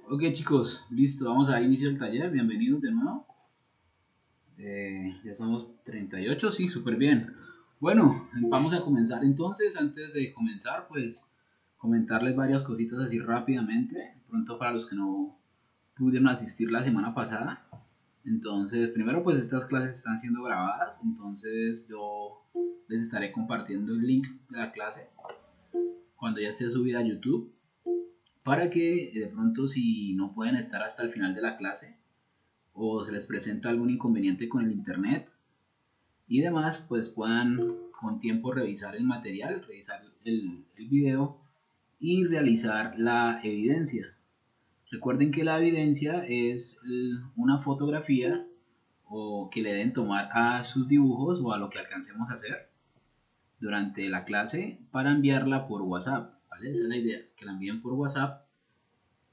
Ok chicos, listo, vamos a dar inicio al taller, bienvenidos de nuevo. Ya somos 38, sí, súper bien. Bueno, vamos a comenzar entonces. Antes de comenzar, pues comentarles varias cositas así rápidamente, pronto para los que no pudieron asistir la semana pasada. Entonces, primero pues estas clases están siendo grabadas, entonces yo les estaré compartiendo el link de la clase cuando ya esté subida a YouTube, para que de pronto si no pueden estar hasta el final de la clase o se les presenta algún inconveniente con el internet y demás, pues puedan con tiempo revisar el material, revisar el video y realizar la evidencia. Recuerden que la evidencia es una fotografía o que le deben tomar a sus dibujos o a lo que alcancemos a hacer durante la clase para enviarla por WhatsApp, ¿vale? Esa es la idea, que la envíen por WhatsApp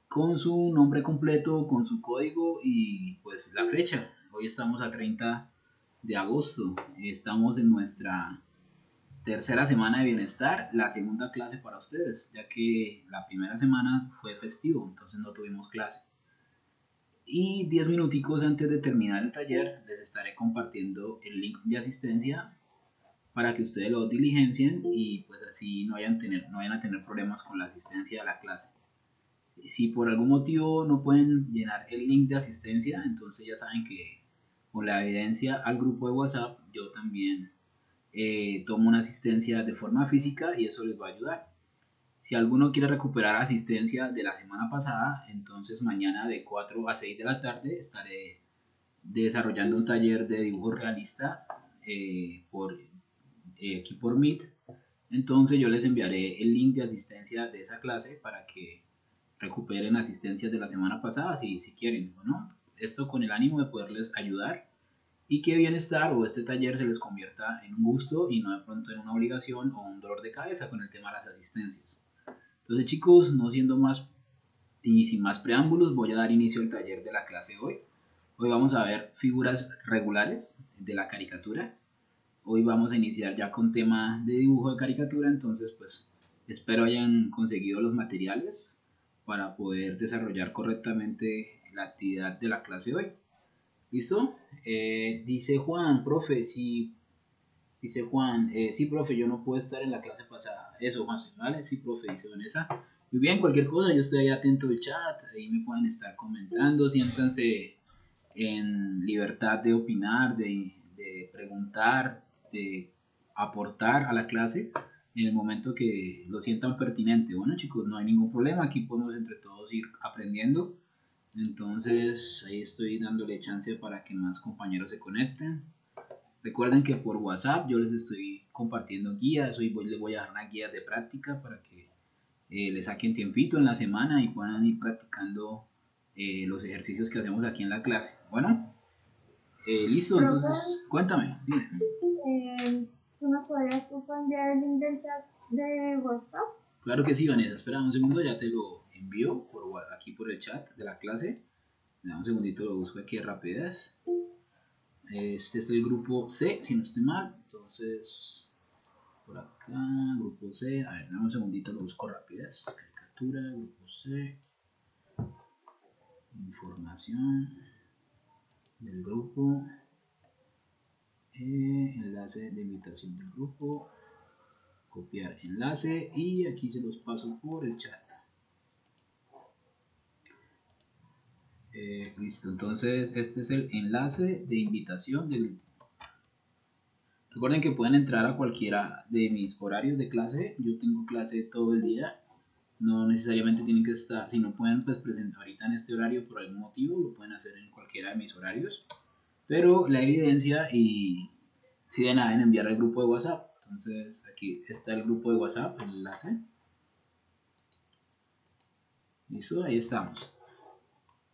con su nombre completo, con su código y pues la fecha. Hoy estamos a 30 de agosto, estamos en nuestra tercera semana de bienestar, la segunda clase para ustedes, ya que la primera semana fue festivo, entonces no tuvimos clase. Y 10 minuticos antes de terminar el taller les estaré compartiendo el link de asistencia para que ustedes lo diligencien y pues así no vayan a tener problemas con la asistencia a la clase. Si por algún motivo no pueden llenar el link de asistencia, entonces ya saben que con la evidencia al grupo de WhatsApp yo también tomo una asistencia de forma física y eso les va a ayudar. Si alguno quiere recuperar asistencia de la semana pasada, entonces mañana de 4 a 6 de la tarde estaré desarrollando un taller de dibujo realista aquí por Meet. Entonces yo les enviaré el link de asistencia de esa clase para que recuperen asistencias de la semana pasada si quieren, ¿no? Esto con el ánimo de poderles ayudar y que bienestar o este taller se les convierta en un gusto y no de pronto en una obligación o un dolor de cabeza con el tema de las asistencias. Entonces chicos, no siendo más y sin más preámbulos, voy a dar inicio al taller de la clase de hoy. Hoy vamos a ver figuras regulares de la caricatura. Hoy vamos a iniciar ya con tema de dibujo de caricatura, entonces pues espero hayan conseguido los materiales para poder desarrollar correctamente la actividad de la clase de hoy. ¿Listo? Dice Juan, profe, sí, dice Juan, sí, profe, yo no puedo estar en la clase pasada. Eso, Juan, ¿vale? Sí, profe, dice Vanessa. Muy bien, cualquier cosa, yo estoy ahí atento al chat, ahí me pueden estar comentando, siéntanse en libertad de opinar, de preguntar, de aportar a la clase en el momento que lo sientan pertinente. Bueno, chicos, no hay ningún problema, aquí podemos entre todos ir aprendiendo. Entonces, ahí estoy dándole chance para que más compañeros se conecten. Recuerden que por WhatsApp yo les estoy compartiendo guías, hoy les voy a dar una guía de práctica para que le saquen tiempito en la semana y puedan ir practicando los ejercicios que hacemos aquí en la clase. Bueno, listo, entonces cuéntame, dime. ¿Tú me podrías enviar el link del chat de WhatsApp? Claro que sí, Vanessa, espera un segundo, ya te lo envío aquí por el chat de la clase. Dame un segundito, lo busco aquí de rapidez. Este es el grupo C, si no estoy mal. Entonces, por acá, grupo C. A ver, dame un segundito, lo busco rapidez. Caricatura, grupo C. Información del grupo. Enlace de invitación del grupo. Copiar enlace y aquí se los paso por el chat. Listo, entonces este es el enlace de invitación del grupo. Recuerden que pueden entrar a cualquiera de mis horarios de clase. Yo tengo clase todo el día. No necesariamente tienen que estar, si no pueden pues presentar ahorita en este horario por algún motivo, lo pueden hacer en cualquiera de mis horarios. Pero la evidencia y si de nada en enviar al grupo de WhatsApp. Entonces aquí está el grupo de WhatsApp, el enlace. Listo, ahí estamos.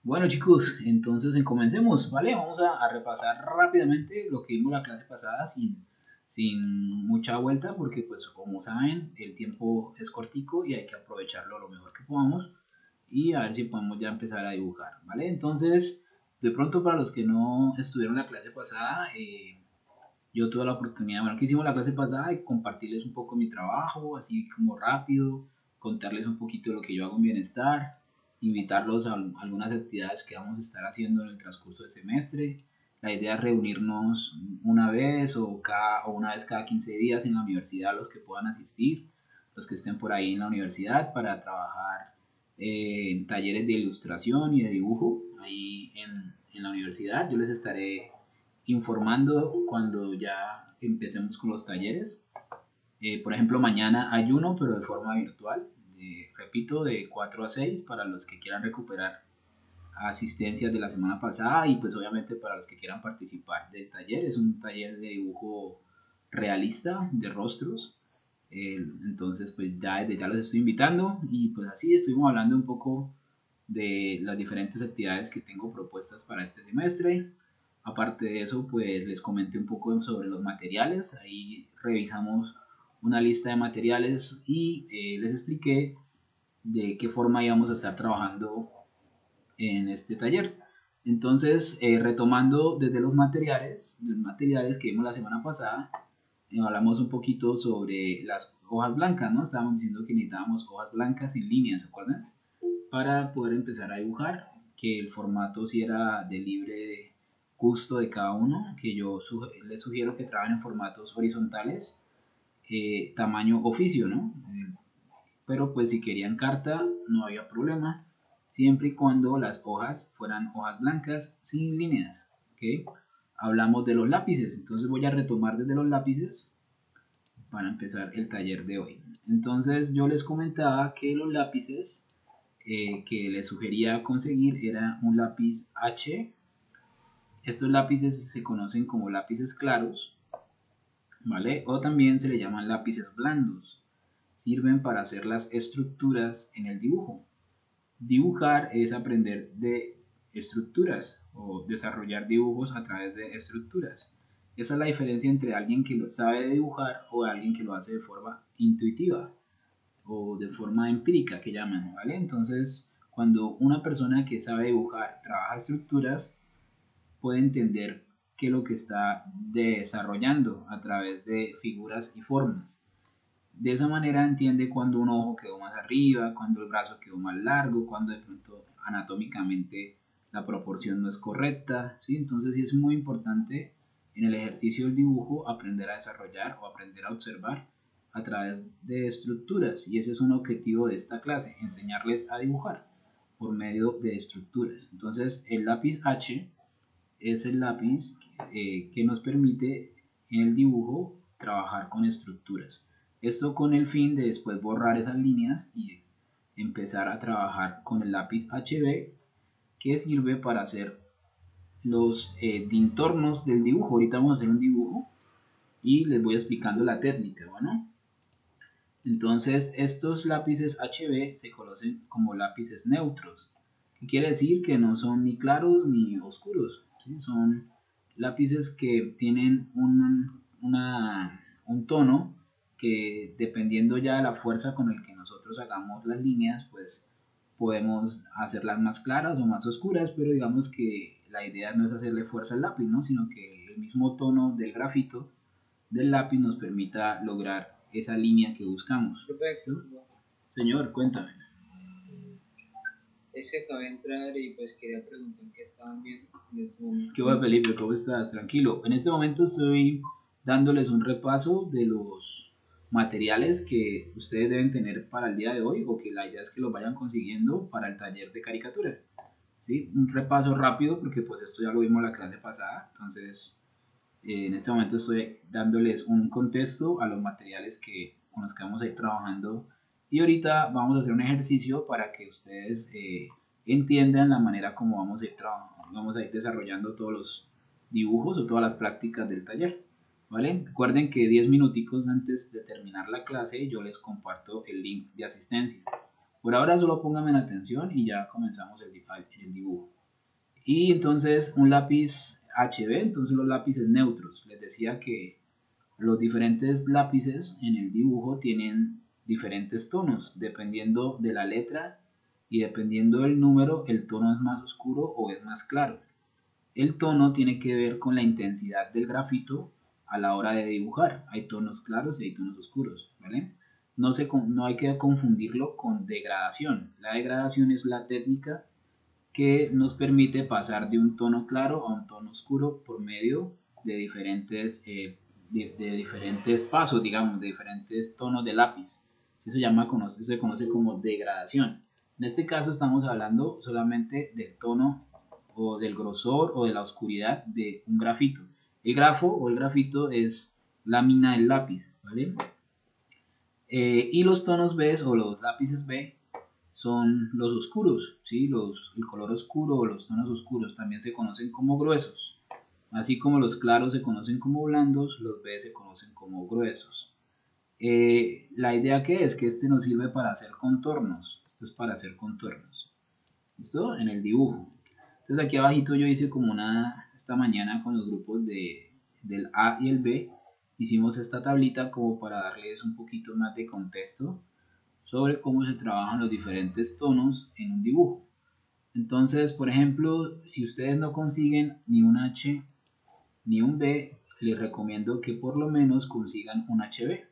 Bueno chicos, entonces comencemos, ¿vale? Vamos a repasar rápidamente lo que vimos la clase pasada sin mucha vuelta porque pues como saben el tiempo es cortico y hay que aprovecharlo lo mejor que podamos y a ver si podemos ya empezar a dibujar, ¿vale? Entonces, de pronto para los que no estuvieron la clase pasada, yo tuve la oportunidad, bueno, que hicimos la clase pasada de compartirles un poco mi trabajo, así como rápido, contarles un poquito de lo que yo hago en bienestar. invitarlos a algunas actividades que vamos a estar haciendo en el transcurso del semestre. La idea es reunirnos una vez o una vez cada 15 días en la universidad, los que puedan asistir, los que estén por ahí en la universidad, para trabajar talleres de ilustración y de dibujo ahí en la universidad. Yo les estaré informando cuando ya empecemos con los talleres. Por ejemplo, mañana hay uno, pero de forma virtual. Repito, de 4 a 6 para los que quieran recuperar asistencias de la semana pasada, y pues obviamente para los que quieran participar del taller. Es un taller de dibujo realista de rostros. Entonces pues ya desde ya los estoy invitando, y pues así estuvimos hablando un poco de las diferentes actividades que tengo propuestas para este semestre. Aparte de eso, pues les comenté un poco sobre los materiales. Ahí revisamos una lista de materiales y les expliqué de qué forma íbamos a estar trabajando en este taller. Entonces, retomando desde los materiales que vimos la semana pasada, hablamos un poquito sobre las hojas blancas, ¿no? Estábamos diciendo que necesitábamos hojas blancas en línea, ¿se acuerdan? Para poder empezar a dibujar, que el formato sí era de libre gusto de cada uno, que yo les sugiero que trabajen en formatos horizontales, tamaño oficio, ¿no? Pero pues si querían carta no había problema, siempre y cuando las hojas fueran hojas blancas sin líneas, ¿ok? Hablamos de los lápices, entonces voy a retomar desde los lápices para empezar el taller de hoy. Entonces yo les comentaba que los lápices que les sugería conseguir era un lápiz H. Estos lápices se conocen como lápices claros, ¿vale? O también se le llaman lápices blandos. Sirven para hacer las estructuras en el dibujo. Dibujar es aprender de estructuras o desarrollar dibujos a través de estructuras. Esa es la diferencia entre alguien que lo sabe dibujar o alguien que lo hace de forma intuitiva o de forma empírica, que llaman, ¿vale? Entonces, cuando una persona que sabe dibujar trabaja estructuras, puede entender qué es lo que está desarrollando a través de figuras y formas. De esa manera entiende cuando un ojo quedó más arriba, cuando el brazo quedó más largo, cuando de pronto anatómicamente la proporción no es correcta, ¿sí? Entonces sí es muy importante en el ejercicio del dibujo aprender a desarrollar o aprender a observar a través de estructuras, y ese es un objetivo de esta clase, enseñarles a dibujar por medio de estructuras. Entonces el lápiz H es el lápiz que nos permite en el dibujo trabajar con estructuras. Esto con el fin de después borrar esas líneas y empezar a trabajar con el lápiz HB, que sirve para hacer los dintornos del dibujo. Ahorita vamos a hacer un dibujo y les voy explicando la técnica, ¿bueno? Entonces estos lápices HB se conocen como lápices neutros, que quiere decir que no son ni claros ni oscuros, ¿sí? Son lápices que tienen un tono que, dependiendo ya de la fuerza con el que nosotros hagamos las líneas, pues podemos hacerlas más claras o más oscuras, pero digamos que la idea no es hacerle fuerza al lápiz, ¿no? Sino que el mismo tono del grafito del lápiz nos permita lograr esa línea que buscamos. Perfecto. Señor, cuéntame. Es que acabé de entrar y pues quería preguntar qué estaban viendo en este momento. ¿Qué va, Felipe? ¿Cómo estás? Tranquilo. En este momento estoy dándoles un repaso de los materiales que ustedes deben tener para el día de hoy, o que la idea es que los vayan consiguiendo para el taller de caricatura. ¿Sí? Un repaso rápido porque pues esto ya lo vimos la clase pasada. Entonces en este momento estoy dándoles un contexto a los materiales con los que vamos a ir trabajando, y ahorita vamos a hacer un ejercicio para que ustedes entiendan la manera como vamos a ir desarrollando todos los dibujos o todas las prácticas del taller, ¿vale? Recuerden que 10 minuticos antes de terminar la clase yo les comparto el link de asistencia. Por ahora solo pónganme en atención y ya comenzamos el dibujo. Y entonces un lápiz HB, entonces los lápices neutros. Les decía que los diferentes lápices en el dibujo tienen diferentes tonos, dependiendo de la letra y dependiendo del número, el tono es más oscuro o es más claro. El tono tiene que ver con la intensidad del grafito a la hora de dibujar. Hay tonos claros y hay tonos oscuros, ¿vale? no hay que confundirlo con degradación. La degradación es la técnica que nos permite pasar de un tono claro a un tono oscuro por medio de diferentes pasos, digamos, de diferentes tonos de lápiz. Eso se conoce como degradación. En este caso estamos hablando solamente del tono o del grosor o de la oscuridad de un grafito. El grafo o el grafito es la mina del lápiz, ¿vale? Y los tonos B o los lápices B son los oscuros, ¿sí? El color oscuro o los tonos oscuros también se conocen como gruesos. Así como los claros se conocen como blandos, los B se conocen como gruesos. La idea que es que este nos sirve para hacer contornos. Esto es para hacer contornos. ¿Listo? En el dibujo. Entonces aquí abajito yo hice como esta mañana con los grupos del A y el B. Hicimos esta tablita como para darles un poquito más de contexto sobre cómo se trabajan los diferentes tonos en un dibujo. Entonces, por ejemplo, si ustedes no consiguen ni un H ni un B, les recomiendo que por lo menos consigan un HB,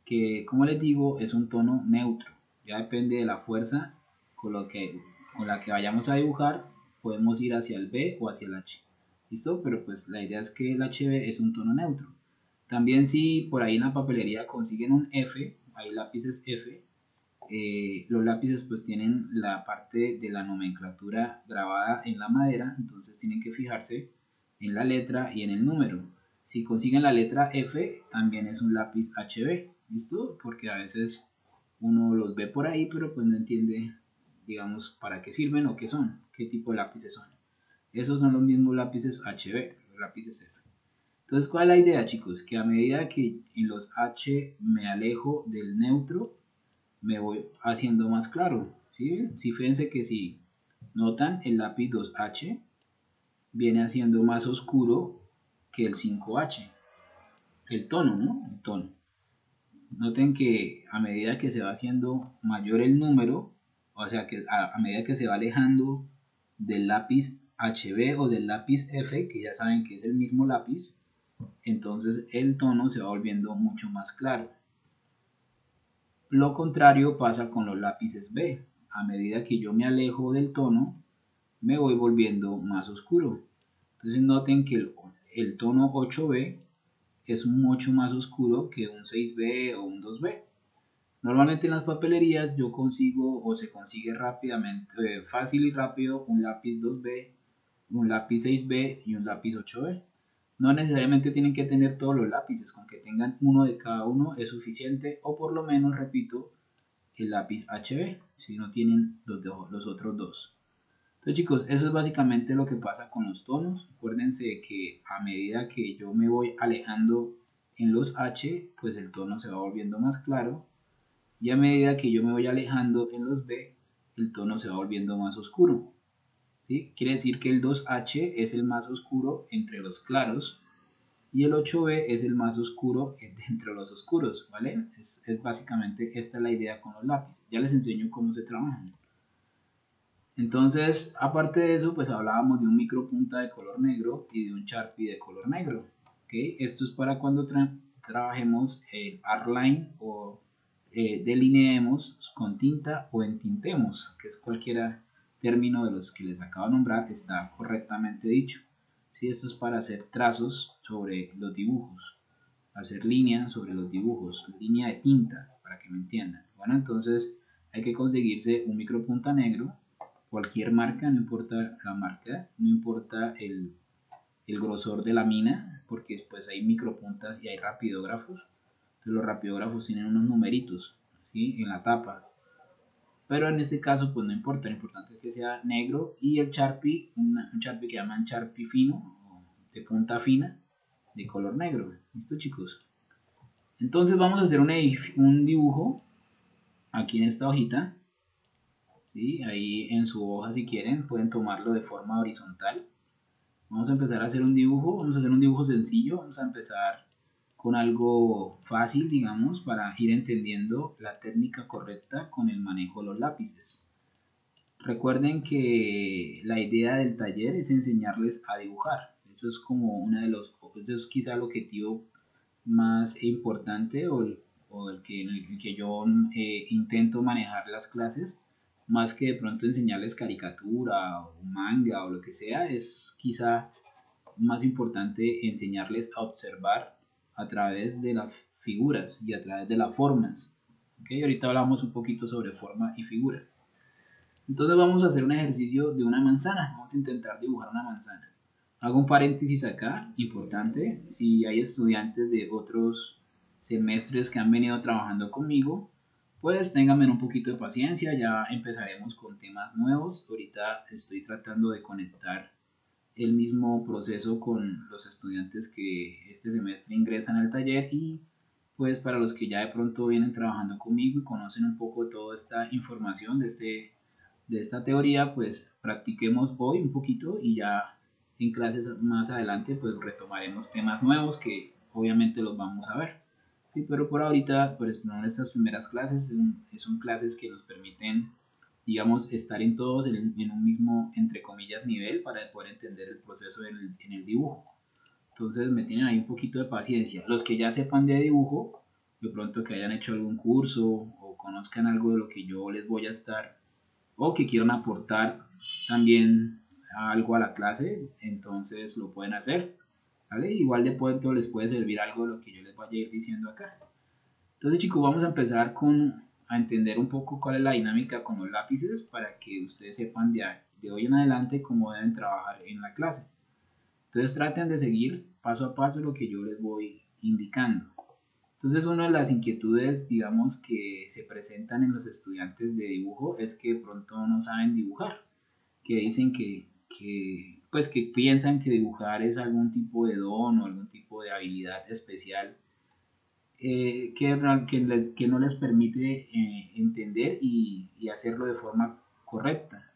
que como les digo es un tono neutro. Ya depende de la fuerza con la que vayamos a dibujar, podemos ir hacia el B o hacia el H. ¿Listo? Pero pues la idea es que el HB es un tono neutro. También si por ahí en la papelería consiguen un F, hay lápices F, los lápices pues tienen la parte de la nomenclatura grabada en la madera, entonces tienen que fijarse en la letra y en el número. Si consiguen la letra F, también es un lápiz HB, ¿listo? Porque a veces uno los ve por ahí, pero pues no entiende, digamos, para qué sirven o qué son, qué tipo de lápices son. Esos son los mismos lápices HB, los lápices F. Entonces, ¿cuál es la idea, chicos? Que a medida que en los H me alejo del neutro, me voy haciendo más claro, ¿sí? Si fíjense que si notan el lápiz 2H viene haciendo más oscuro que el 5H, el tono, ¿no? El tono. Noten que a medida que se va haciendo mayor el número, o sea que a medida que se va alejando del lápiz HB o del lápiz F, que ya saben que es el mismo lápiz, entonces el tono se va volviendo mucho más claro. Lo contrario pasa con los lápices B. A medida que yo me alejo del tono, me voy volviendo más oscuro. Entonces noten que el tono 8B es mucho más oscuro que un 6B o un 2B. Normalmente en las papelerías yo consigo o se consigue rápidamente, fácil y rápido, un lápiz 2B, un lápiz 6B y un lápiz 8B. No necesariamente tienen que tener todos los lápices, con que tengan uno de cada uno es suficiente, o por lo menos, repito, el lápiz HB, si no tienen los otros dos. Entonces chicos, eso es básicamente lo que pasa con los tonos. Acuérdense que a medida que yo me voy alejando en los H, pues el tono se va volviendo más claro, y a medida que yo me voy alejando en los B, el tono se va volviendo más oscuro. ¿Sí? Quiere decir que el 2H es el más oscuro entre los claros y el 8B es el más oscuro entre los oscuros, ¿vale? Es básicamente esta es la idea con los lápices. Ya les enseño cómo se trabajan. Entonces, aparte de eso, pues hablábamos de un micropunta de color negro y de un Sharpie de color negro. ¿Okay? Esto es para cuando trabajemos el outline o delineemos con tinta o entintemos, que es cualquier término de los que les acabo de nombrar, está correctamente dicho. ¿Sí? Esto es para hacer trazos sobre los dibujos, hacer líneas sobre los dibujos, línea de tinta, para que me entiendan. Bueno, entonces hay que conseguirse un micropunta negro, cualquier marca, no importa la marca, no importa el grosor de la mina, porque después hay micropuntas y hay rapidógrafos. Entonces los rapidógrafos tienen unos numeritos, ¿sí? En la tapa. Pero en este caso pues no importa, lo importante es que sea negro, y el Sharpie, un Sharpie que llaman Sharpie fino, de punta fina, de color negro. ¿Listo chicos? Entonces vamos a hacer un dibujo aquí en esta hojita. ¿Sí? Ahí en su hoja, si quieren, pueden tomarlo de forma horizontal. Vamos a empezar a hacer un dibujo, vamos a hacer un dibujo sencillo, vamos a empezar con algo fácil, digamos, para ir entendiendo la técnica correcta con el manejo de los lápices. Recuerden que la idea del taller es enseñarles a dibujar. Eso es como eso es quizá el objetivo más importante o o en el que yo intento manejar las clases, más que de pronto enseñarles caricatura o manga o lo que sea, es quizá más importante enseñarles a observar a través de las figuras y a través de las formas. ¿Okay? Ahorita hablamos un poquito sobre forma y figura. Entonces vamos a hacer un ejercicio de una manzana. Vamos a intentar dibujar una manzana. Hago un paréntesis acá, importante. Si hay estudiantes de otros semestres que han venido trabajando conmigo, pues ténganme un poquito de paciencia. Ya empezaremos con temas nuevos. Ahorita estoy tratando de conectar el mismo proceso con los estudiantes que este semestre ingresan al taller y pues para los que ya de pronto vienen trabajando conmigo y conocen un poco toda esta información de esta teoría, pues practiquemos hoy un poquito y ya en clases más adelante pues retomaremos temas nuevos que obviamente los vamos a ver. Sí, pero por ahorita, pues en estas primeras clases son clases que nos permiten, digamos, estar en todos en un mismo, entre comillas, nivel para poder entender el proceso en el dibujo. Entonces me tienen ahí un poquito de paciencia. Los que ya sepan de dibujo, de pronto que hayan hecho algún curso o conozcan algo de lo que yo les voy a estar, o que quieran aportar también algo a la clase, entonces lo pueden hacer. ¿Vale? Igual de pronto les puede servir algo de lo que yo les vaya a ir diciendo acá. Entonces chicos, vamos a empezar a entender un poco cuál es la dinámica con los lápices para que ustedes sepan de hoy en adelante cómo deben trabajar en la clase. Entonces traten de seguir paso a paso lo que yo les voy indicando. Entonces una de las inquietudes, digamos, que se presentan en los estudiantes de dibujo es que de pronto no saben dibujar, que dicen pues que piensan que dibujar es algún tipo de don o algún tipo de habilidad especial que no les permite entender y hacerlo de forma correcta.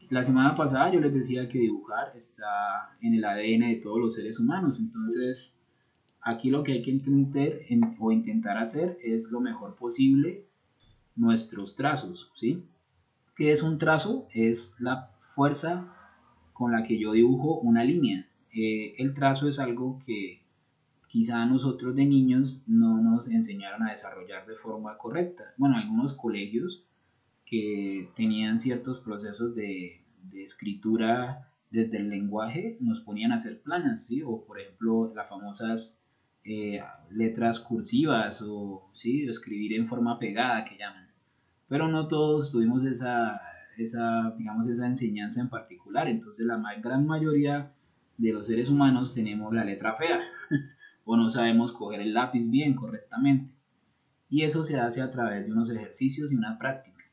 La semana pasada yo les decía que dibujar está en el ADN de todos los seres humanos, entonces aquí lo que hay que entender o intentar hacer es lo mejor posible nuestros trazos, ¿sí? ¿Qué es un trazo? Es la fuerza con la que yo dibujo una línea. El trazo es algo que quizá nosotros de niños no nos enseñaron a desarrollar de forma correcta. Bueno, algunos colegios que tenían ciertos procesos de escritura desde el lenguaje nos ponían a hacer planas, ¿sí? O por ejemplo las famosas letras cursivas o ¿sí? Escribir en forma pegada que llaman. Pero no todos tuvimos digamos, esa enseñanza en particular, entonces la gran mayoría de los seres humanos tenemos la letra fea o no sabemos coger el lápiz bien correctamente. Y eso se hace a través de unos ejercicios y una práctica.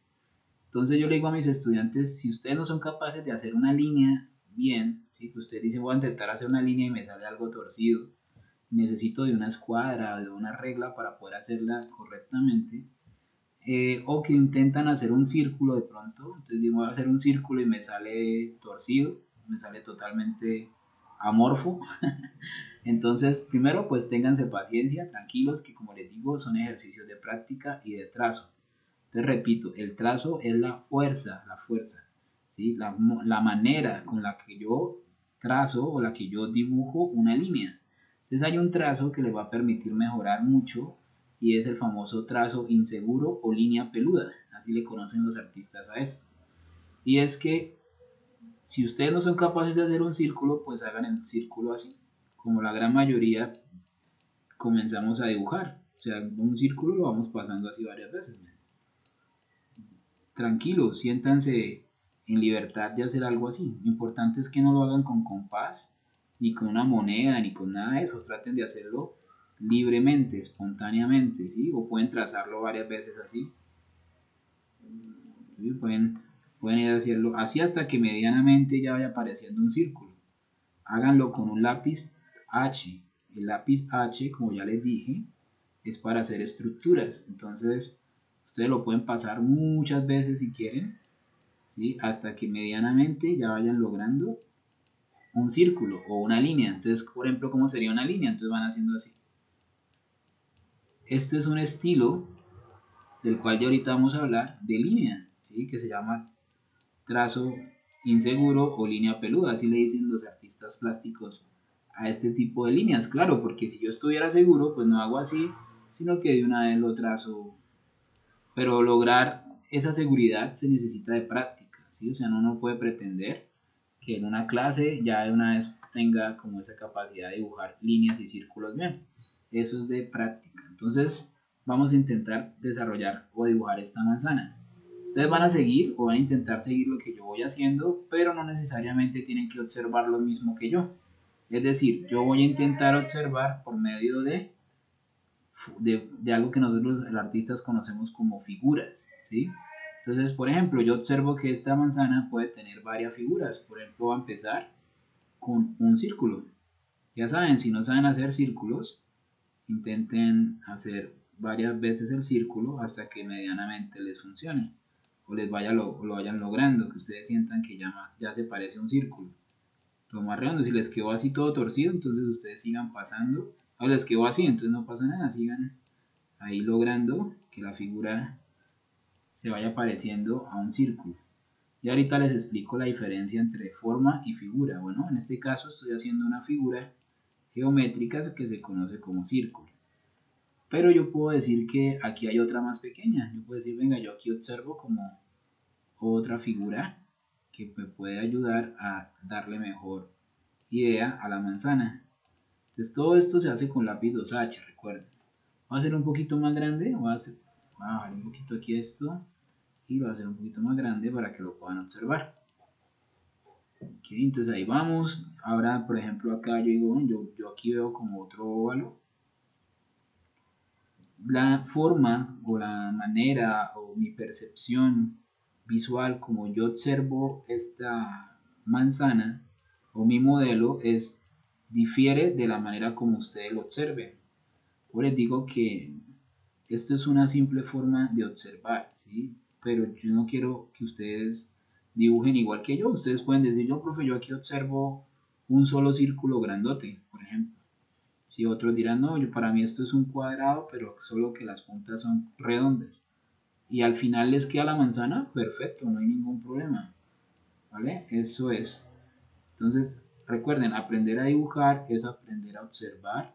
Entonces yo le digo a mis estudiantes, si ustedes no son capaces de hacer una línea bien, ¿sí? Que usted dice voy a intentar hacer una línea y me sale algo torcido, necesito de una escuadra, de una regla para poder hacerla correctamente, o que intentan hacer un círculo de pronto, entonces digo voy a hacer un círculo y me sale torcido, me sale totalmente amorfo. Entonces, primero, pues ténganse paciencia, tranquilos, que como les digo, son ejercicios de práctica y de trazo. Entonces, repito, el trazo es la fuerza, ¿sí? La manera con la que yo trazo o la que yo dibujo una línea. Entonces, hay un trazo que les va a permitir mejorar mucho y es el famoso trazo inseguro o línea peluda, así le conocen los artistas a esto. Y es que si ustedes no son capaces de hacer un círculo, pues hagan el círculo así, como la gran mayoría comenzamos a dibujar. O sea, un círculo lo vamos pasando así varias veces. Tranquilos, siéntanse en libertad de hacer algo así. Lo importante es que no lo hagan con compás, ni con una moneda, ni con nada de eso. Traten de hacerlo libremente, espontáneamente, ¿sí? O pueden trazarlo varias veces así. ¿Sí? Pueden ir a hacerlo así hasta que medianamente ya vaya apareciendo un círculo. Háganlo con un lápiz H. El lápiz H, como ya les dije, es para hacer estructuras. Entonces, ustedes lo pueden pasar muchas veces si quieren, ¿sí? Hasta que medianamente ya vayan logrando un círculo o una línea. Entonces, por ejemplo, ¿cómo sería una línea? Entonces van haciendo así. Este es un estilo del cual ya ahorita vamos a hablar de línea, ¿sí? Que se llama trazo inseguro o línea peluda, así le dicen los artistas plásticos a este tipo de líneas. Claro, porque si yo estuviera seguro, pues no hago así, sino que de una vez lo trazo. Pero lograr esa seguridad se necesita de práctica, ¿sí? O sea, uno no puede pretender que en una clase ya de una vez tenga como esa capacidad de dibujar líneas y círculos bien. Eso es de práctica. Entonces, vamos a intentar desarrollar o dibujar esta manzana. Ustedes van a seguir o van a intentar seguir lo que yo voy haciendo, pero no necesariamente tienen que observar lo mismo que yo. Es decir, yo voy a intentar observar por medio de algo que nosotros los artistas conocemos como figuras, ¿sí? Entonces, por ejemplo, yo observo que esta manzana puede tener varias figuras. Por ejemplo, va a empezar con un círculo. Ya saben, si no saben hacer círculos, intenten hacer varias veces el círculo hasta que medianamente les funcione o les lo vayan logrando, que ustedes sientan que ya se parece a un círculo. Lo más redondo, si les quedó así todo torcido, entonces ustedes sigan pasando. O les quedó así, entonces no pasa nada, sigan ahí logrando que la figura se vaya pareciendo a un círculo. Y ahorita les explico la diferencia entre forma y figura. Bueno, en este caso estoy haciendo una figura geométrica que se conoce como círculo. Pero yo puedo decir que aquí hay otra más pequeña. Yo puedo decir, venga, yo aquí observo como otra figura que me puede ayudar a darle mejor idea a la manzana. Entonces todo esto se hace con lápiz 2H, recuerden. Voy a hacer un poquito más grande, voy a bajar un poquito aquí esto y lo voy a hacer un poquito más grande para que lo puedan observar. Okay, entonces ahí vamos. Ahora, por ejemplo, acá yo digo, bueno, yo aquí veo como otro óvalo. La forma o la manera o mi percepción visual como yo observo esta manzana o mi modelo difiere de la manera como ustedes lo observen. Por les digo que esto es una simple forma de observar, ¿sí? Pero yo no quiero que ustedes dibujen igual que yo. Ustedes pueden decir, yo, profe, yo aquí observo un solo círculo grandote, por ejemplo. Si otros dirán, no, para mí esto es un cuadrado, pero solo que las puntas son redondas. Y al final les queda la manzana, perfecto, no hay ningún problema. ¿Vale? Eso es. Entonces, recuerden, aprender a dibujar es aprender a observar,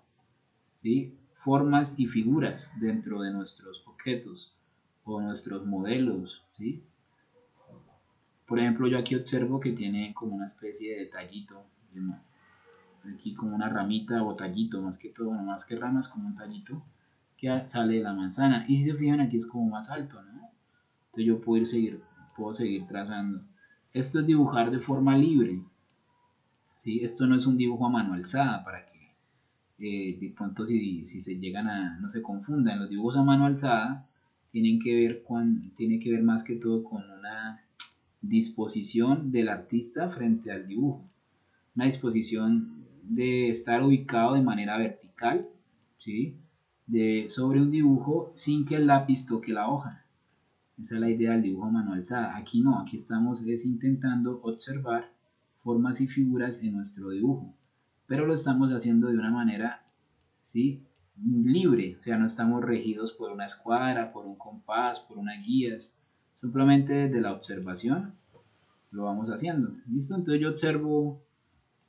¿sí? Formas y figuras dentro de nuestros objetos o nuestros modelos, ¿sí? Por ejemplo, yo aquí observo que tiene como una especie de tallito, aquí como una ramita o tallito, más que todo, no más que ramas, como un tallito que sale de la manzana. Y si se fijan, aquí es como más alto, ¿no? Entonces yo puedo seguir trazando. Esto es dibujar de forma libre, ¿sí? Esto no es un dibujo a mano alzada para que de pronto si se llegan no se confundan. Los dibujos a mano alzada tienen tiene que ver más que todo con una disposición del artista frente al dibujo. Una disposición de estar ubicado de manera vertical, ¿sí? Sobre un dibujo sin que el lápiz toque la hoja. Esa es la idea del dibujo a mano alzada. Aquí no, aquí estamos intentando observar formas y figuras en nuestro dibujo, pero lo estamos haciendo de una manera, ¿sí? Libre, o sea, no estamos regidos por una escuadra, por un compás, por unas guías, simplemente desde la observación lo vamos haciendo. ¿Listo? Entonces yo observo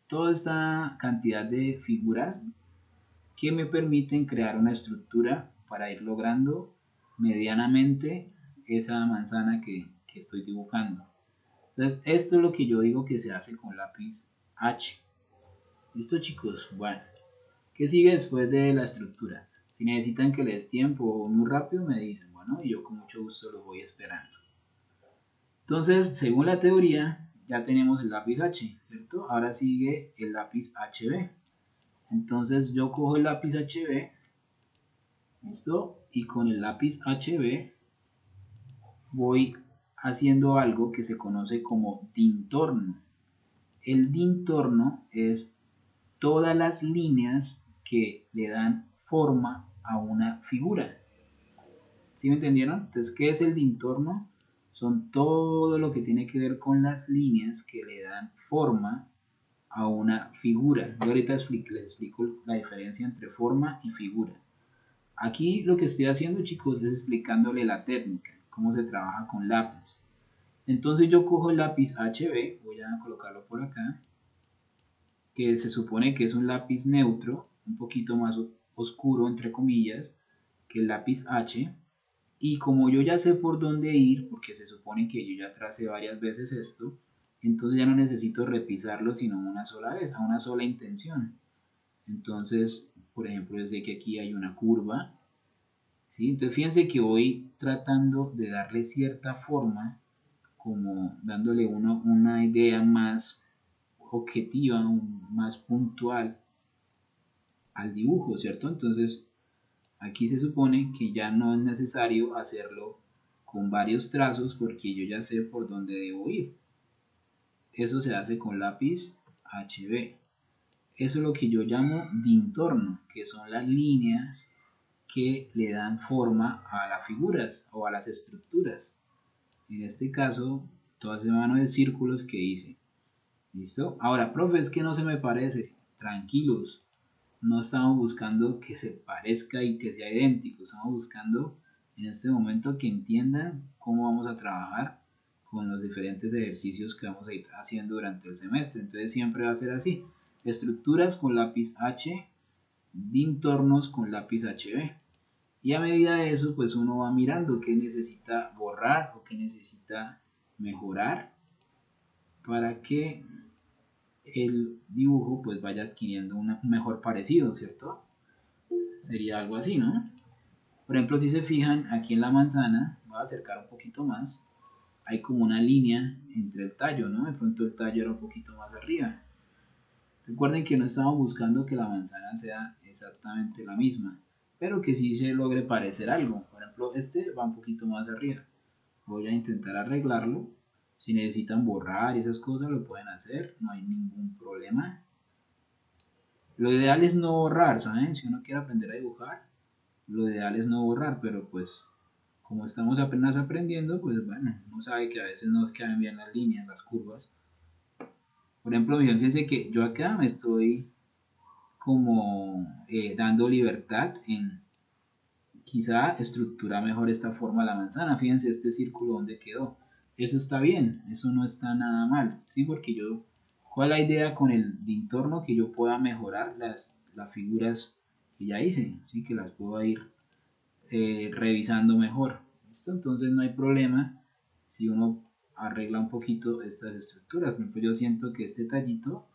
toda esta cantidad de figuras que me permiten crear una estructura para ir logrando medianamente esa manzana que estoy dibujando. Entonces, esto es lo que yo digo que se hace con lápiz H. ¿Listo, chicos? Bueno, ¿qué sigue después de la estructura? Si necesitan que les tiempo muy rápido, me dicen, bueno, y yo con mucho gusto los voy esperando. Entonces, según la teoría, ya tenemos el lápiz H, ¿cierto? Ahora sigue el lápiz HB. Entonces, yo cojo el lápiz HB, ¿listo? Y con el lápiz HB voy haciendo algo que se conoce como dintorno. El dintorno es todas las líneas que le dan forma a una figura. ¿Sí me entendieron? Entonces, ¿qué es el dintorno? Son todo lo que tiene que ver con las líneas que le dan forma a una figura. Yo ahorita les explico la diferencia entre forma y figura. Aquí lo que estoy haciendo, chicos, es explicándole la técnica, cómo se trabaja con lápiz. Entonces yo cojo el lápiz HB, voy a colocarlo por acá, que se supone que es un lápiz neutro, un poquito más oscuro, entre comillas, que el lápiz H, y como yo ya sé por dónde ir, porque se supone que yo ya tracé varias veces esto, entonces ya no necesito repisarlo sino una sola vez, a una sola intención. Entonces, por ejemplo, yo sé que aquí hay una curva, ¿sí? Entonces fíjense que voy tratando de darle cierta forma, como dándole una idea más objetiva, más puntual al dibujo, ¿cierto? Entonces aquí se supone que ya no es necesario hacerlo con varios trazos porque yo ya sé por dónde debo ir. Eso se hace con lápiz HB. Eso es lo que yo llamo dintorno, que son las líneas que le dan forma a las figuras o a las estructuras. En este caso, toda esa mano de círculos que hice. ¿Listo? Ahora, profe, es que no se me parece. Tranquilos. No estamos buscando que se parezca y que sea idéntico. Estamos buscando en este momento que entiendan cómo vamos a trabajar con los diferentes ejercicios que vamos a ir haciendo durante el semestre. Entonces siempre va a ser así. Estructuras con lápiz H, dintornos con lápiz HB. Y a medida de eso, pues uno va mirando qué necesita borrar o qué necesita mejorar para que el dibujo pues vaya adquiriendo un mejor parecido, ¿cierto? Sería algo así, ¿no? Por ejemplo, si se fijan, aquí en la manzana, voy a acercar un poquito más, hay como una línea entre el tallo, ¿no? De pronto el tallo era un poquito más arriba. Recuerden que no estamos buscando que la manzana sea exactamente la misma, pero que sí se logre parecer algo. Por ejemplo, este va un poquito más arriba. Voy a intentar arreglarlo. Si necesitan borrar y esas cosas lo pueden hacer, no hay ningún problema. Lo ideal es no borrar, ¿saben? Si uno quiere aprender a dibujar, lo ideal es no borrar, pero pues como estamos apenas aprendiendo, pues bueno, uno sabe que a veces no quedan bien las líneas, las curvas. Por ejemplo, fíjense que yo acá me estoy como dando libertad en quizá estructurar mejor esta forma de la manzana. Fíjense este círculo donde quedó. Eso está bien, eso no está nada mal, ¿sí? Porque yo, ¿cuál es la idea con el entorno? Que yo pueda mejorar las figuras que ya hice, ¿sí? Que las puedo ir revisando mejor. ¿Listo? Entonces no hay problema si uno arregla un poquito estas estructuras. Por ejemplo, yo siento que este tallito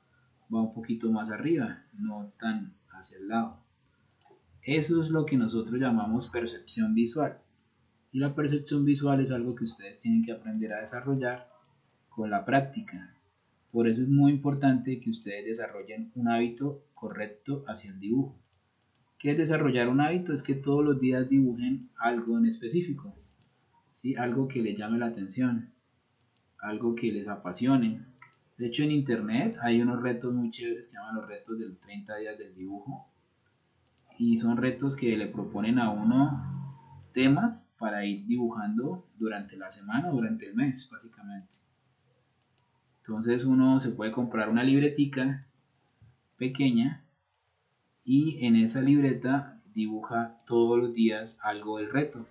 va un poquito más arriba, no tan hacia el lado. Eso es lo que nosotros llamamos percepción visual. Y la percepción visual es algo que ustedes tienen que aprender a desarrollar con la práctica. Por eso es muy importante que ustedes desarrollen un hábito correcto hacia el dibujo. ¿Qué es desarrollar un hábito? Es que todos los días dibujen algo en específico, ¿sí? Algo que les llame la atención, algo que les apasione. De hecho, en internet hay unos retos muy chéveres que llaman los retos del 30 días del dibujo. Y son retos que le proponen a uno temas para ir dibujando durante la semana o durante el mes, básicamente. Entonces uno se puede comprar una libretica pequeña y en esa libreta dibuja todos los días algo del reto.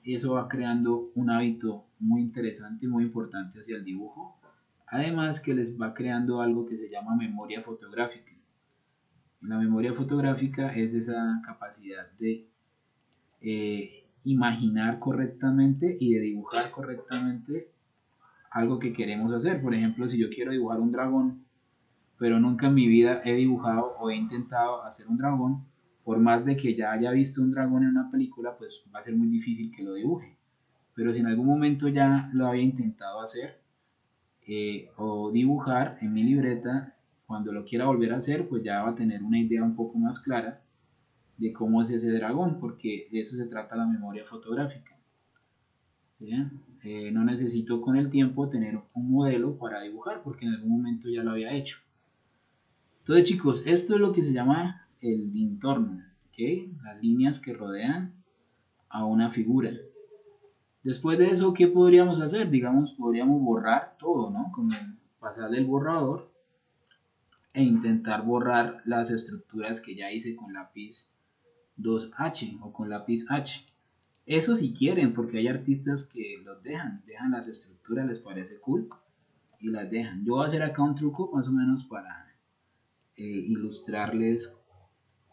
Y eso va creando un hábito muy interesante y muy importante hacia el dibujo. Además que les va creando algo que se llama memoria fotográfica. La memoria fotográfica es esa capacidad de imaginar correctamente y de dibujar correctamente algo que queremos hacer. Por ejemplo, si yo quiero dibujar un dragón, pero nunca en mi vida he dibujado o he intentado hacer un dragón, por más de que ya haya visto un dragón en una película, pues va a ser muy difícil que lo dibuje. Pero si en algún momento ya lo había intentado hacer o dibujar en mi libreta, cuando lo quiera volver a hacer, pues ya va a tener una idea un poco más clara de cómo es ese dragón, porque de eso se trata la memoria fotográfica. ¿Sí? No necesito con el tiempo tener un modelo para dibujar, porque en algún momento ya lo había hecho. Entonces, chicos, esto es lo que se llama el entorno, ¿okay? Las líneas que rodean a una figura. Después de eso, ¿qué podríamos hacer? Digamos, podríamos borrar todo, ¿no? Como pasarle el borrador e intentar borrar las estructuras que ya hice con lápiz 2H o con lápiz H. Eso si quieren, porque hay artistas que los dejan las estructuras, les parece cool y las dejan. Yo voy a hacer acá un truco más o menos para ilustrarles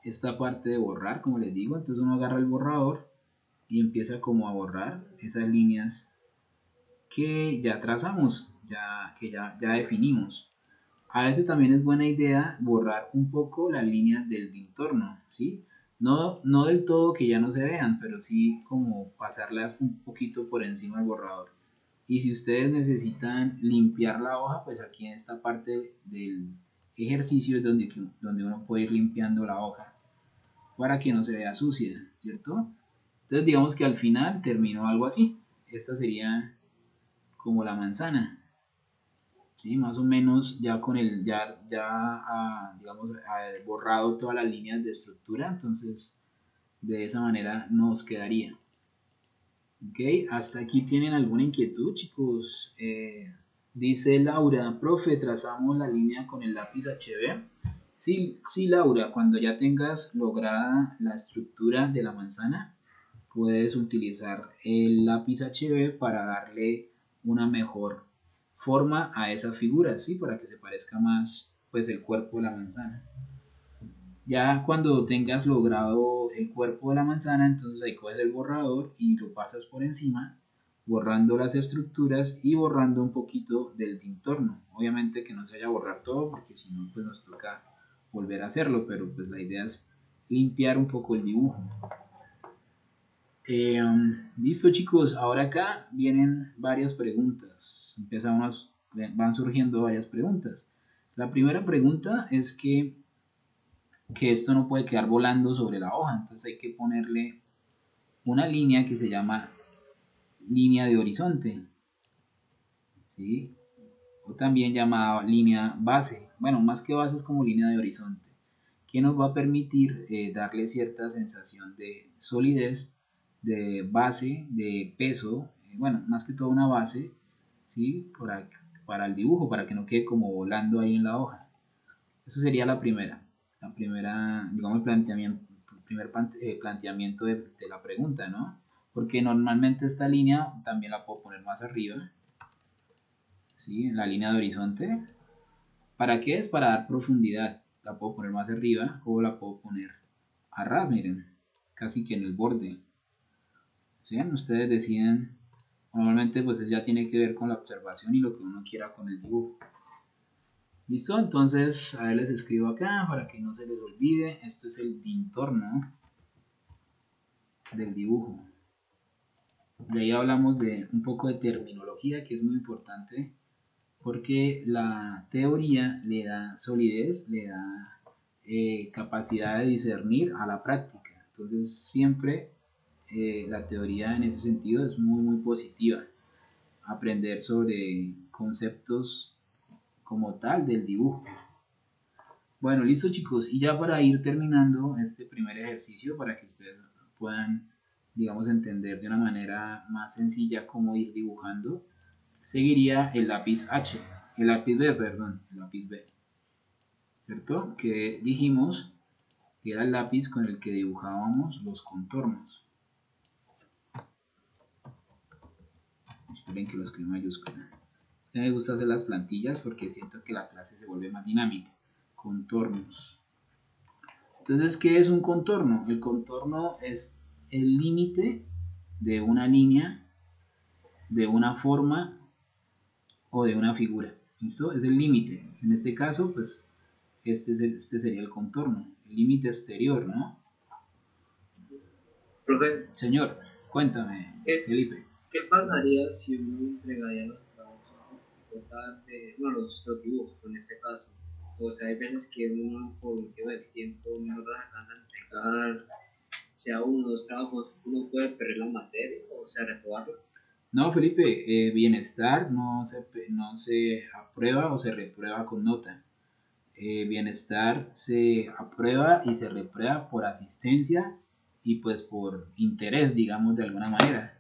esta parte de borrar, como les digo. Entonces uno agarra el borrador y empieza como a borrar esas líneas que ya trazamos, que ya definimos. A veces también es buena idea borrar un poco las líneas del entorno, ¿sí? No del todo que ya no se vean, pero sí como pasarlas un poquito por encima del borrador. Y si ustedes necesitan limpiar la hoja, pues aquí en esta parte del ejercicio es donde uno puede ir limpiando la hoja para que no se vea sucia, ¿cierto? Entonces digamos que al final terminó algo así. Esta sería como la manzana. ¿Sí? Más o menos ya con el, digamos, borrado todas las líneas de estructura, entonces de esa manera nos quedaría. Ok, hasta aquí tienen alguna inquietud, chicos. Dice Laura, profe, trazamos la línea con el lápiz HB. Sí, sí, Laura, cuando ya tengas lograda la estructura de la manzana, puedes utilizar el lápiz HB para darle una mejor forma a esa figura, ¿sí? Para que se parezca más, pues, el cuerpo de la manzana. Ya cuando tengas logrado el cuerpo de la manzana, entonces ahí coges el borrador y lo pasas por encima, borrando las estructuras y borrando un poquito del entorno. Obviamente que no se vaya a borrar todo, porque si no, pues nos toca volver a hacerlo, pero pues la idea es limpiar un poco el dibujo. Listo, chicos, ahora acá vienen varias preguntas. Van surgiendo varias preguntas. La primera pregunta es que esto no puede quedar volando sobre la hoja, entonces hay que ponerle una línea que se llama línea de horizonte, ¿sí? O también llamada línea base. Bueno, más que base es como línea de horizonte, que nos va a permitir darle cierta sensación de solidez, de base, de peso, bueno, más que todo una base, ¿sí? Para el dibujo, para que no quede como volando ahí en la hoja. Eso sería la primera, digamos, planteamiento de la pregunta, ¿no? Porque normalmente esta línea también la puedo poner más arriba, ¿sí? En la línea de horizonte. ¿Para qué es? Para dar profundidad. La puedo poner más arriba o la puedo poner a ras, miren, casi que en el borde. ¿Sí? Ustedes deciden, normalmente pues ya tiene que ver con la observación y lo que uno quiera con el dibujo. ¿Listo? Entonces, a ver, les escribo acá para que no se les olvide. Esto es el entorno del dibujo. De ahí hablamos de un poco de terminología, que es muy importante, porque la teoría le da solidez, le da capacidad de discernir a la práctica. Entonces, siempre la teoría en ese sentido es muy, muy positiva. Aprender sobre conceptos como tal del dibujo. Bueno, listo, chicos, y ya para ir terminando este primer ejercicio, para que ustedes puedan, digamos, entender de una manera más sencilla cómo ir dibujando, seguiría el lápiz H, el lápiz B, perdón, el lápiz B, ¿cierto? Que dijimos que era el lápiz con el que dibujábamos los contornos. Esperen que lo escribo en mayúscula. Me gusta hacer las plantillas porque siento que la clase se vuelve más dinámica. Contornos. Entonces, ¿qué es un contorno? El contorno es el límite de una línea, de una forma o de una figura. ¿Listo? Es el límite. En este caso, pues, este sería el contorno, el límite exterior, ¿no? Profe, Señor, cuéntame, Felipe. ¿qué pasaría si uno entregaría los trabajos importantes, bueno, los dibujos en este caso? O sea, hay veces que uno por motivo de tiempo no los alcanza a entregar, sea uno o dos trabajos, uno puede perder la materia o sea, reprobarlo. No, Felipe, bienestar no se aprueba o se reprueba con nota. Bienestar se aprueba y se reprueba por asistencia y pues por interés, digamos, de alguna manera.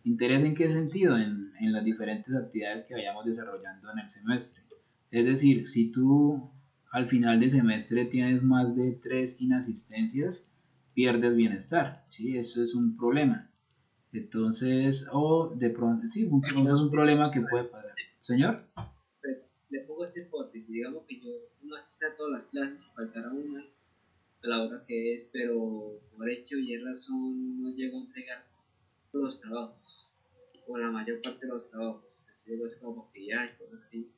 ¿Interés en qué sentido? En las diferentes actividades que vayamos desarrollando en el semestre. Es decir, si tú al final de semestre tienes más de 3 inasistencias, pierdes bienestar, ¿sí? Eso es un problema. Entonces, o de pronto, sí, eso es un problema que puede pasar. Señor. Pues, le pongo esta hipótesis, digamos que yo no asista a todas las clases y faltara una, a la hora que es, pero por hecho y razón no llego a entregar todos los trabajos, o la mayor parte de los trabajos, que se lleva a hacer como actividades, cosas así.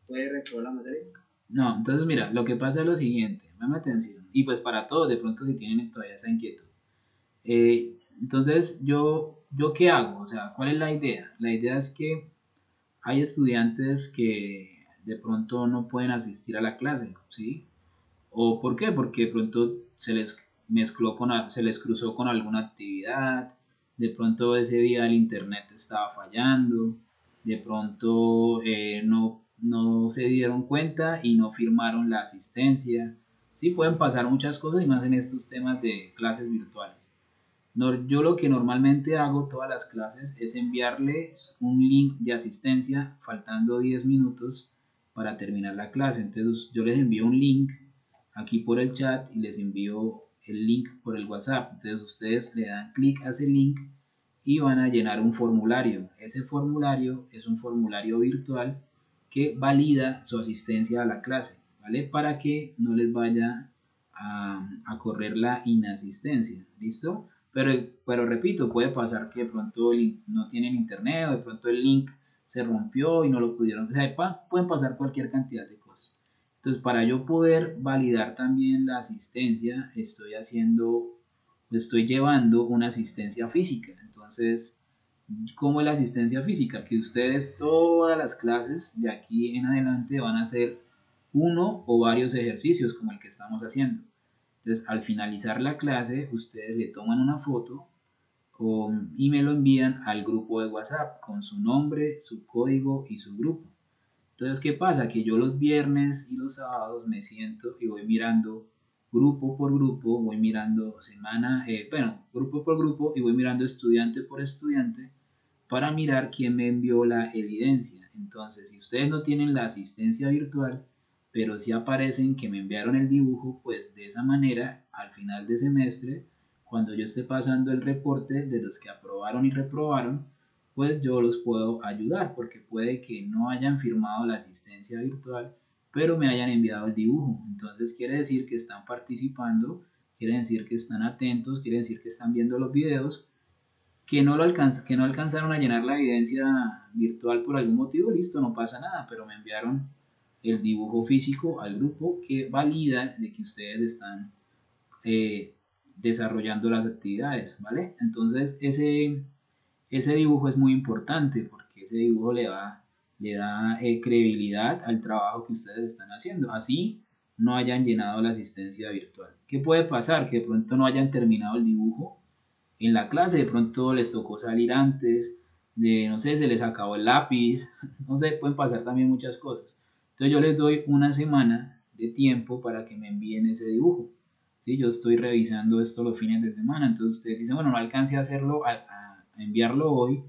¿Puede reprobar la materia? No, entonces mira, lo que pasa es lo siguiente, dame atención, y pues para todos, de pronto si tienen todavía esa inquietud. Entonces, ¿yo qué hago? O sea, ¿cuál es la idea? La idea es que hay estudiantes que de pronto no pueden asistir a la clase, ¿sí? ¿O por qué? Porque de pronto se les se les cruzó con alguna actividad, de pronto ese día el internet estaba fallando, de pronto no se dieron cuenta y no firmaron la asistencia. Sí, pueden pasar muchas cosas y más en estos temas de clases virtuales. Yo lo que normalmente hago todas las clases es enviarles un link de asistencia faltando 10 minutos para terminar la clase. Entonces yo les envío un link aquí por el chat y les envío el link por el WhatsApp. Entonces ustedes le dan clic a ese link y van a llenar un formulario. Ese formulario es un formulario virtual que valida su asistencia a la clase, ¿vale? Para que no les vaya a correr la inasistencia, ¿listo? Pero repito, puede pasar que de pronto no tienen internet o de pronto el link se rompió y no lo pudieron, o sea, pueden pasar cualquier cantidad de cosas. Entonces, para yo poder validar también la asistencia, estoy llevando una asistencia física. Entonces, ¿cómo es la asistencia física? Que ustedes todas las clases de aquí en adelante van a hacer uno o varios ejercicios como el que estamos haciendo. Entonces, al finalizar la clase, ustedes le toman una foto y me lo envían al grupo de WhatsApp con su nombre, su código y su grupo. Entonces, ¿qué pasa? Que yo los viernes y los sábados me siento y voy mirando grupo por grupo, voy mirando grupo por grupo y voy mirando estudiante por estudiante para mirar quién me envió la evidencia. Entonces, si ustedes no tienen la asistencia virtual, pero sí aparecen que me enviaron el dibujo, pues de esa manera, al final de semestre, cuando yo esté pasando el reporte de los que aprobaron y reprobaron, pues yo los puedo ayudar, porque puede que no hayan firmado la asistencia virtual, pero me hayan enviado el dibujo. Entonces quiere decir que están participando, quiere decir que están atentos, quiere decir que están viendo los videos, que no alcanzaron a llenar la evidencia virtual por algún motivo, listo, no pasa nada, pero me enviaron el dibujo físico al grupo que valida de que ustedes están eh, desarrollando las actividades, ¿vale? Entonces ese dibujo es muy importante porque ese dibujo le da credibilidad al trabajo que ustedes están haciendo, así no hayan llenado la asistencia virtual. ¿Qué puede pasar? Que de pronto no hayan terminado el dibujo en la clase, de pronto les tocó salir antes, no sé, se les acabó el lápiz, no sé, pueden pasar también muchas cosas. Entonces yo les doy una semana de tiempo para que me envíen ese dibujo. ¿Sí? Yo estoy revisando esto los fines de semana, entonces ustedes dicen, bueno, no alcancé a hacerlo, a enviarlo hoy,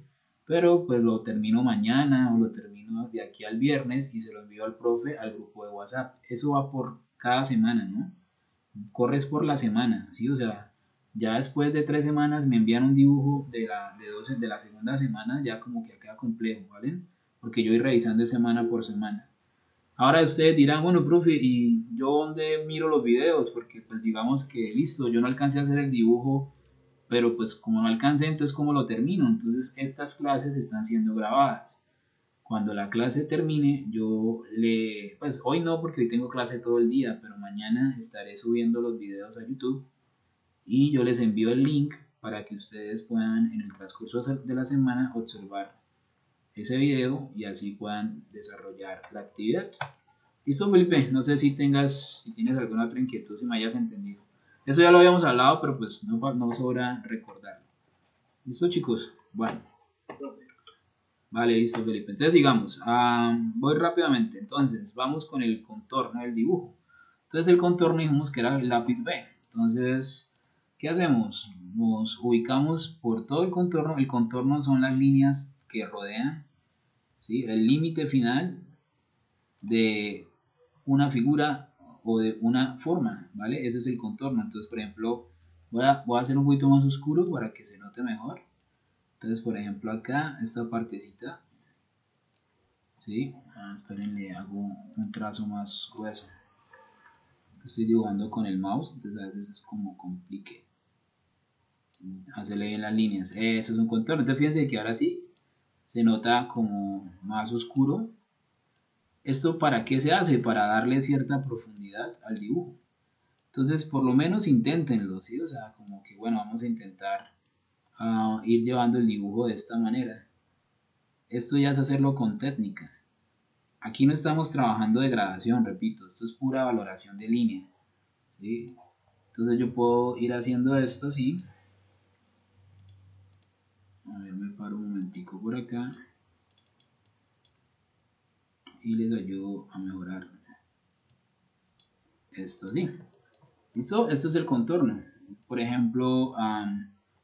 pero pues lo termino mañana o lo termino de aquí al viernes y se lo envío al profe al grupo de WhatsApp. Eso va por cada semana, ¿no? Corres por la semana, ¿sí? O sea, ya después de 3 semanas me envían un dibujo de la segunda semana, ya como que queda complejo, ¿vale? Porque yo voy revisando semana por semana. Ahora ustedes dirán, bueno, profe, ¿y yo dónde miro los videos? Porque pues digamos que listo, yo no alcancé a hacer el dibujo, pero pues como no alcancé, entonces ¿cómo lo termino? Entonces estas clases están siendo grabadas. Cuando la clase termine, pues hoy no porque hoy tengo clase todo el día, pero mañana estaré subiendo los videos a YouTube y yo les envío el link para que ustedes puedan en el transcurso de la semana observar ese video y así puedan desarrollar la actividad. Listo, Felipe, no sé si tienes alguna otra inquietud, si me hayas entendido. Eso ya lo habíamos hablado, pero pues no sobra recordarlo. Listo, chicos. Bueno. Vale, listo, Felipe. Entonces sigamos. Voy rápidamente. Entonces, vamos con el contorno del dibujo. Entonces, el contorno dijimos que era el lápiz B. Entonces, ¿qué hacemos? Nos ubicamos por todo el contorno. El contorno son las líneas que rodean, ¿sí? El límite final de una figura o de una forma, ¿vale? Ese es el contorno. Entonces, por ejemplo, voy a hacer un poquito más oscuro para que se note mejor. Entonces, por ejemplo, acá, esta partecita, ¿sí? Esperen, le hago un trazo más grueso. Estoy dibujando con el mouse, entonces a veces es como complique hacerle bien las líneas. Eso es un contorno. Entonces fíjense que ahora sí se nota como más oscuro. ¿Esto para qué se hace? Para darle cierta profundidad al dibujo. Entonces por lo menos inténtenlo, ¿sí? O sea, como que bueno, vamos a intentar ir llevando el dibujo de esta manera. Esto ya es hacerlo con técnica. Aquí no estamos trabajando de gradación, repito, esto es pura valoración de línea, ¿sí? Entonces yo puedo ir haciendo esto así. A ver, me paro un momentico por acá y les ayudo a mejorar esto así. ¿Listo? Esto es el contorno. Por ejemplo,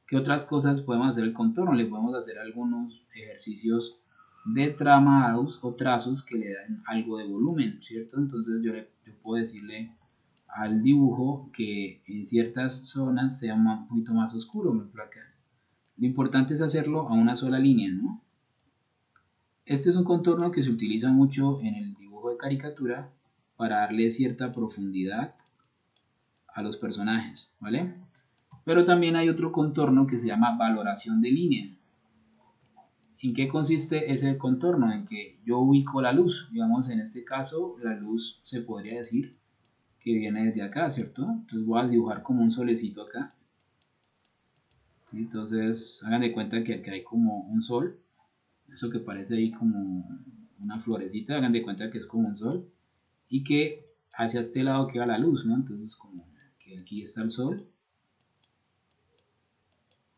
¿qué otras cosas podemos hacer el contorno? Le podemos hacer algunos ejercicios de tramados o trazos que le dan algo de volumen, ¿cierto? Entonces yo puedo decirle al dibujo que en ciertas zonas sea un poquito más oscuro, por ejemplo acá. Lo importante es hacerlo a una sola línea, ¿no? Este es un contorno que se utiliza mucho en el dibujo de caricatura para darle cierta profundidad a los personajes, ¿vale? Pero también hay otro contorno que se llama valoración de línea. ¿En qué consiste ese contorno? En que yo ubico la luz, digamos en este caso la luz se podría decir que viene desde acá, ¿cierto? Entonces voy a dibujar como un solecito acá. ¿Sí? Entonces hagan de cuenta que aquí hay como un sol, eso que parece ahí como una florecita, hagan de cuenta que es como un sol y que hacia este lado queda la luz, ¿no? Entonces como que aquí está el sol.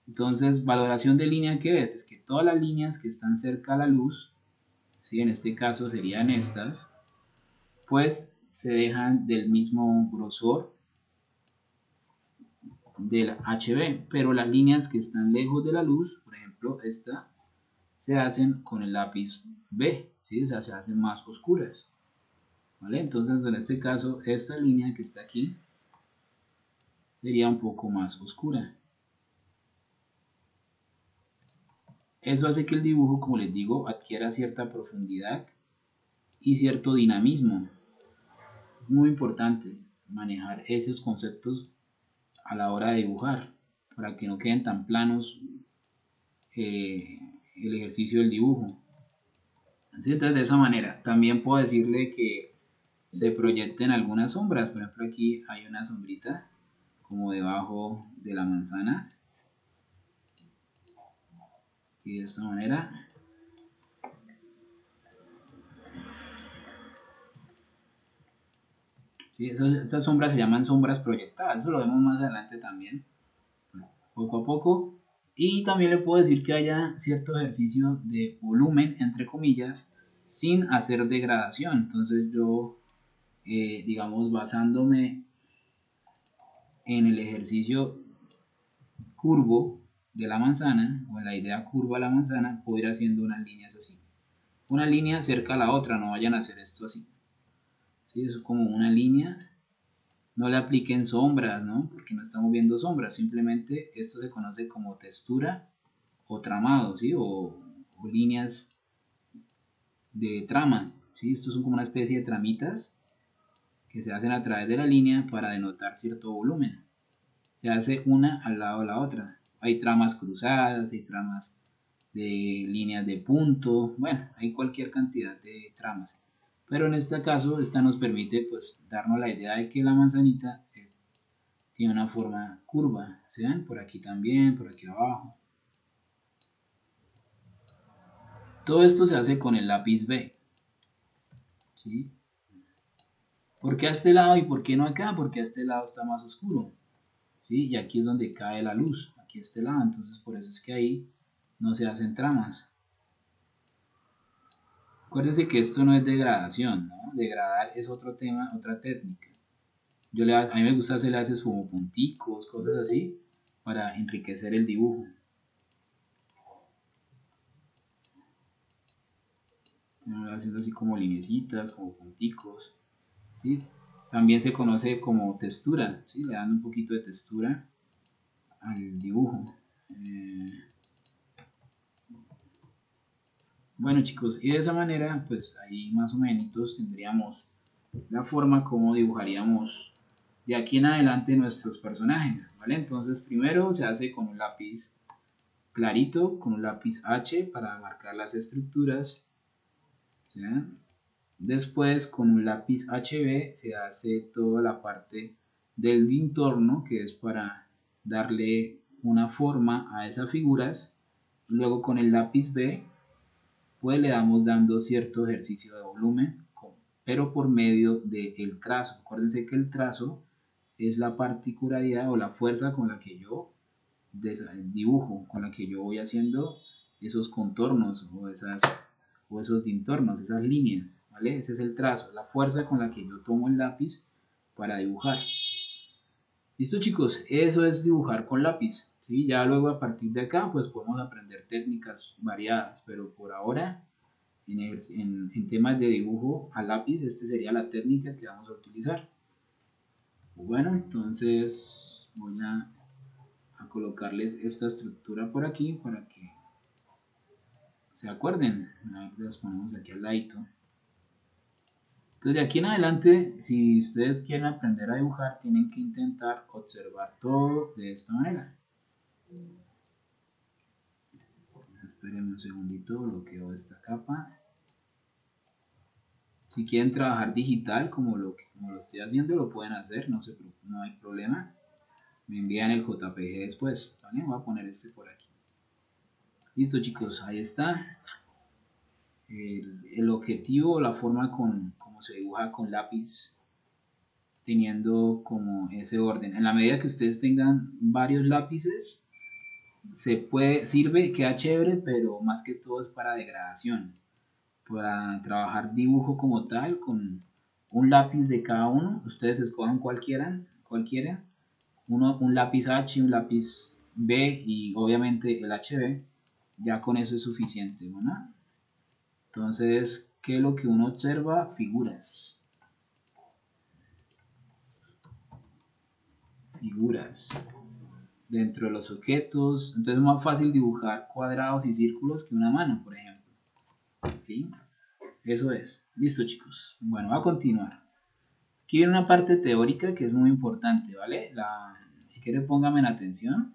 Entonces, valoración de línea, ¿qué es? Es que todas las líneas que están cerca a la luz, ¿sí? En este caso serían estas, pues se dejan del mismo grosor del HB, pero las líneas que están lejos de la luz, por ejemplo esta, se hacen con el lápiz B, ¿sí? O sea, se hacen más oscuras, ¿vale? Entonces, en este caso, esta línea que está aquí sería un poco más oscura. Eso hace que el dibujo, como les digo, adquiera cierta profundidad y cierto dinamismo. Es muy importante manejar esos conceptos a la hora de dibujar para que no queden tan planos el ejercicio del dibujo. ¿Sí? Entonces de esa manera también puedo decirle que se proyecten algunas sombras. Por ejemplo aquí hay una sombrita como debajo de la manzana, aquí de esta manera. ¿Sí? Estas sombras se llaman sombras proyectadas, eso lo vemos más adelante también, poco a poco. Y también le puedo decir que haya cierto ejercicio de volumen, entre comillas, sin hacer degradación. Entonces yo, digamos, basándome en el ejercicio curvo de la manzana, o en la idea curva de la manzana, puedo ir haciendo unas líneas así. Una línea cerca a la otra, no vayan a hacer esto así. ¿Sí? Eso es como una línea. No le apliquen sombras, ¿no? Porque no estamos viendo sombras, simplemente esto se conoce como textura o tramado, ¿sí? O líneas de trama, ¿sí? Estos son como una especie de tramitas que se hacen a través de la línea para denotar cierto volumen. Se hace una al lado de la otra. Hay tramas cruzadas, hay tramas de líneas de punto, bueno, hay cualquier cantidad de tramas. Pero en este caso, esta nos permite pues darnos la idea de que la manzanita tiene una forma curva, ¿se ven? Por aquí también, por aquí abajo. Todo esto se hace con el lápiz B, ¿sí? ¿Por qué a este lado y por qué no acá? Porque a este lado está más oscuro, ¿sí? Y aquí es donde cae la luz, aquí a este lado, entonces por eso es que ahí no se hacen tramas. Acuérdense que esto no es degradación, ¿no? Degradar es otro tema, otra técnica. A mí me gusta hacer a veces como punticos, cosas así, para enriquecer el dibujo. Haciendo así como linecitas, como punticos, ¿sí? También se conoce como textura, ¿sí? Le dan un poquito de textura al dibujo. Bueno chicos, y de esa manera, pues ahí más o menos tendríamos la forma como dibujaríamos de aquí en adelante nuestros personajes, ¿vale? Entonces primero se hace con un lápiz clarito, con un lápiz H para marcar las estructuras, ¿ya? Después con un lápiz HB se hace toda la parte del entorno, que es para darle una forma a esas figuras. Luego con el lápiz B pues le damos dando cierto ejercicio de volumen, pero por medio del trazo. Acuérdense que el trazo es la particularidad o la fuerza con la que yo dibujo, con la que yo voy haciendo esos contornos o esos dintornos, esas líneas, ¿vale? Ese es el trazo, la fuerza con la que yo tomo el lápiz para dibujar. Listo, chicos, eso es dibujar con lápiz, ¿sí? Ya luego a partir de acá pues podemos aprender técnicas variadas, pero por ahora en temas de dibujo a lápiz, esta sería la técnica que vamos a utilizar. Bueno, entonces voy a colocarles esta estructura por aquí para que se acuerden. Ahí las ponemos aquí al ladito. Entonces de aquí en adelante, si ustedes quieren aprender a dibujar, tienen que intentar observar todo de esta manera. Esperen un segundito, bloqueo esta capa. Si quieren trabajar digital como lo estoy haciendo, lo pueden hacer, no hay problema. Me envían el JPG después, ¿vale? Voy a poner este por aquí. Listo, chicos, ahí está. El objetivo, la forma como se dibuja con lápiz, teniendo como ese orden. En la medida que ustedes tengan varios lápices, sirve, queda chévere, pero más que todo es para degradación. Para trabajar dibujo como tal, con un lápiz de cada uno, ustedes escojan cualquiera, un lápiz H, un lápiz B y obviamente el HB, ya con eso es suficiente, ¿no? Entonces, ¿qué es lo que uno observa? Figuras. Figuras. Dentro de los objetos, entonces es más fácil dibujar cuadrados y círculos que una mano, por ejemplo. ¿Sí? Eso es. Listo, chicos. Bueno, va a continuar. Aquí viene una parte teórica que es muy importante, ¿vale? Si quieren pónganme en atención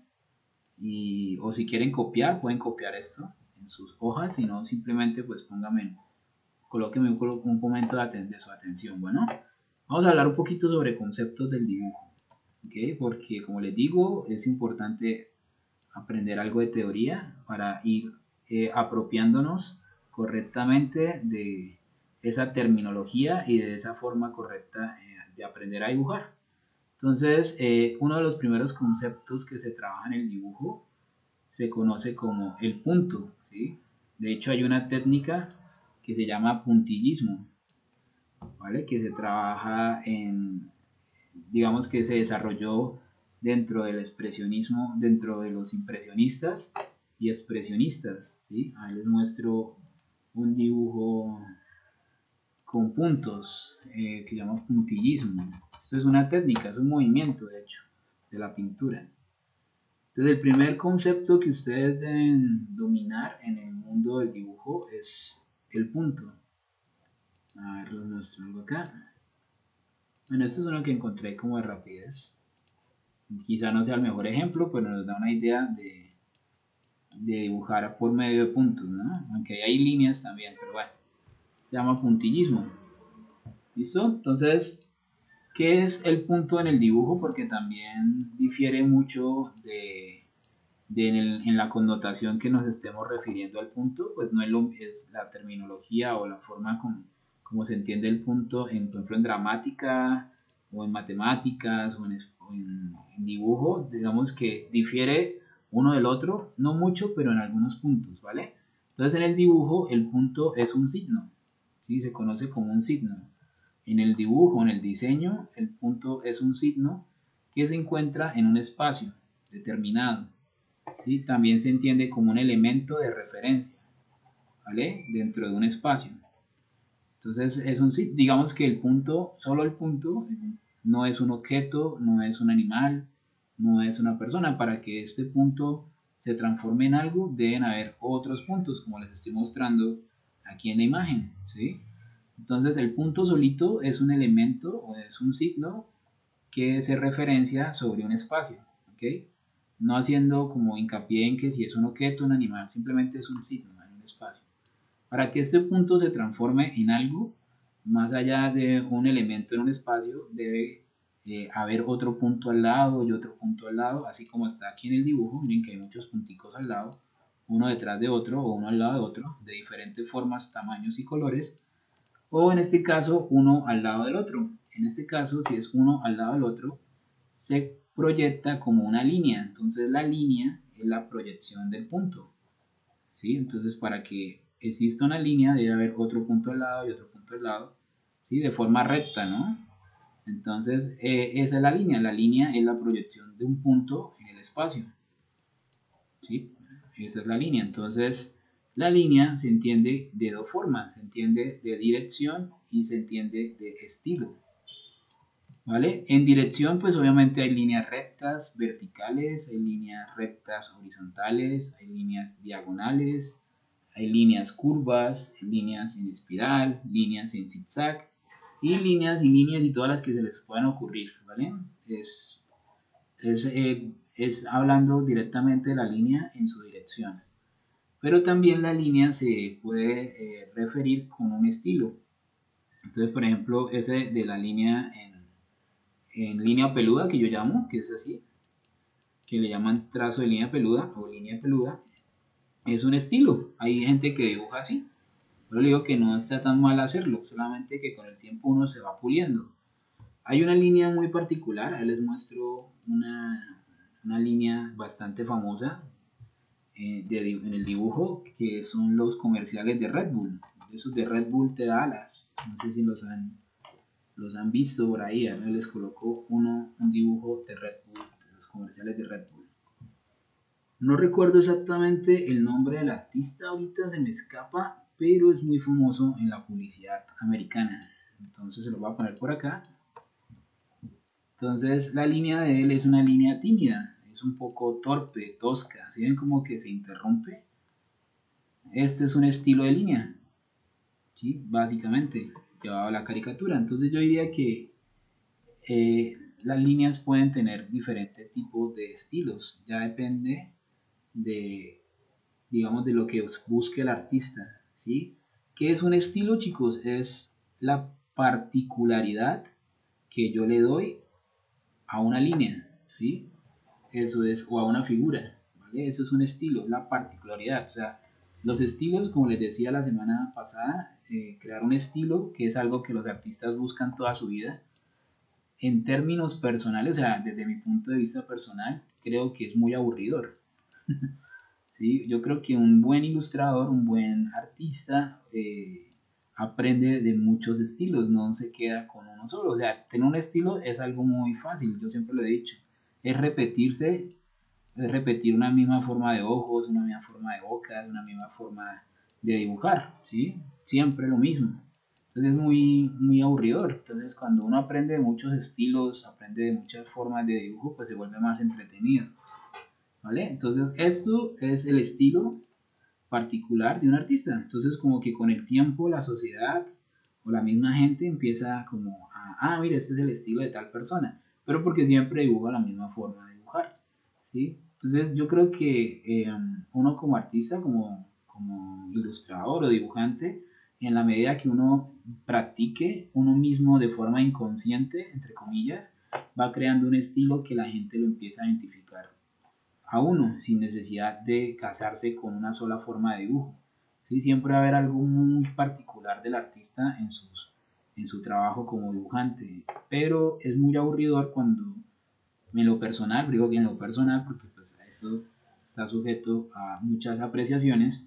o si quieren copiar, pueden copiar esto en sus hojas, si no simplemente pues colóquenme un momento de su atención. Bueno, vamos a hablar un poquito sobre conceptos del dibujo, ¿ok? Porque como les digo, es importante aprender algo de teoría para ir apropiándonos correctamente de esa terminología y de esa forma correcta de aprender a dibujar. Entonces, uno de los primeros conceptos que se trabaja en el dibujo se conoce como el punto, ¿sí? De hecho, hay una técnica que se llama puntillismo, ¿vale? Que se trabaja digamos que se desarrolló dentro del expresionismo, dentro de los impresionistas y expresionistas, ¿sí? Ahí les muestro un dibujo con puntos que se llama puntillismo. Esto es una técnica, es un movimiento, de hecho, de la pintura. Entonces, el primer concepto que ustedes deben dominar en el mundo del dibujo es el punto. A ver, les muestro algo acá. Bueno, esto es uno que encontré como de rapidez. Quizá no sea el mejor ejemplo, pero nos da una idea de dibujar por medio de puntos, ¿no? Aunque hay líneas también, pero bueno, se llama puntillismo. ¿Listo? Entonces, ¿qué es el punto en el dibujo? Porque también difiere mucho en la connotación que nos estemos refiriendo al punto, pues no es la terminología o la forma como se entiende el punto, por ejemplo, en gramática o en matemáticas o en dibujo, digamos que difiere uno del otro, no mucho, pero en algunos puntos, ¿vale? Entonces en el dibujo el punto es un signo, ¿sí? Se conoce como un signo. En el dibujo, en el diseño, el punto es un signo que se encuentra en un espacio determinado. ¿Sí? También se entiende como un elemento de referencia, ¿vale? Dentro de un espacio. Entonces, digamos que el punto, solo el punto, no es un objeto, no es un animal, no es una persona. Para que este punto se transforme en algo, deben haber otros puntos, como les estoy mostrando aquí en la imagen, ¿sí? Entonces, el punto solito es un elemento o es un signo que se referencia sobre un espacio, ¿ok? No haciendo como hincapié en que si es un objeto, un animal, simplemente es un signo en un espacio. Para que este punto se transforme en algo, más allá de un elemento en un espacio, debe haber otro punto al lado y otro punto al lado, así como está aquí en el dibujo. Miren que hay muchos punticos al lado, uno detrás de otro o uno al lado de otro, de diferentes formas, tamaños y colores, o en este caso uno al lado del otro. En este caso, si es uno al lado del otro, se proyecta como una línea. Entonces la línea es la proyección del punto, ¿sí? Entonces para que exista una línea debe haber otro punto al lado y otro punto al lado, ¿sí? De forma recta, ¿no? Entonces esa es la línea es la proyección de un punto en el espacio, ¿sí? Esa es la línea. Entonces la línea se entiende de dos formas, se entiende de dirección y se entiende de estilo, ¿vale? En dirección, pues obviamente hay líneas rectas, verticales, hay líneas rectas horizontales, hay líneas diagonales, hay líneas curvas, líneas en espiral, líneas en zigzag y líneas y todas las que se les puedan ocurrir, ¿vale? Es hablando directamente de la línea en su dirección. Pero también la línea se puede referir con un estilo. Entonces, por ejemplo, ese de la línea en línea peluda que yo llamo, que es así, que le llaman trazo de línea peluda o línea peluda, es un estilo. Hay gente que dibuja así. Pero le digo que no está tan mal hacerlo, solamente que con el tiempo uno se va puliendo. Hay una línea muy particular, ahí les muestro una línea bastante famosa en el dibujo, que son los comerciales de Red Bull. Esos de Red Bull te da alas, no sé si los han visto por ahí, a mí les colocó un dibujo de Red Bull, de los comerciales de Red Bull. No recuerdo exactamente el nombre del artista, ahorita se me escapa, pero es muy famoso en la publicidad americana. Entonces se lo voy a poner por acá. Entonces la línea de él es una línea tímida, es un poco torpe, tosca. ¿Sí ven como que se interrumpe? Esto es un estilo de línea, ¿sí? Básicamente, llevado a la caricatura. Entonces yo diría que las líneas pueden tener diferentes tipos de estilos. Ya depende de, digamos, de lo que busque el artista, ¿sí? ¿Qué es un estilo, chicos? Es la particularidad que yo le doy a una línea, ¿sí? Eso es, o a una figura, ¿vale? Eso es un estilo, la particularidad. O sea, los estilos, como les decía la semana pasada, crear un estilo, que es algo que los artistas buscan toda su vida. En términos personales, o sea, desde mi punto de vista personal, creo que es muy aburridor. ¿Sí? Yo creo que un buen ilustrador, un buen artista, aprende de muchos estilos, no se queda con uno solo. O sea, tener un estilo es algo muy fácil, yo siempre lo he dicho. Es repetirse, es repetir una misma forma de ojos, una misma forma de boca, una misma forma de dibujar, ¿sí? Siempre lo mismo. Entonces es muy aburridor. Entonces cuando uno aprende de muchos estilos, aprende de muchas formas de dibujo, pues se vuelve más entretenido. ¿Vale? Entonces esto es el estilo particular de un artista. Entonces como que con el tiempo la sociedad o la misma gente empieza como mira, este es el estilo de tal persona, pero porque siempre dibuja la misma forma de dibujar, ¿sí? Entonces yo creo que uno como artista, como ilustrador o dibujante, en la medida que uno practique uno mismo de forma inconsciente, entre comillas, va creando un estilo que la gente lo empieza a identificar a uno sin necesidad de casarse con una sola forma de dibujo. ¿Sí? Siempre va a haber algo muy particular del artista en su trabajo como dibujante, pero es muy aburridor cuando en lo personal, digo que en lo personal porque pues esto está sujeto a muchas apreciaciones,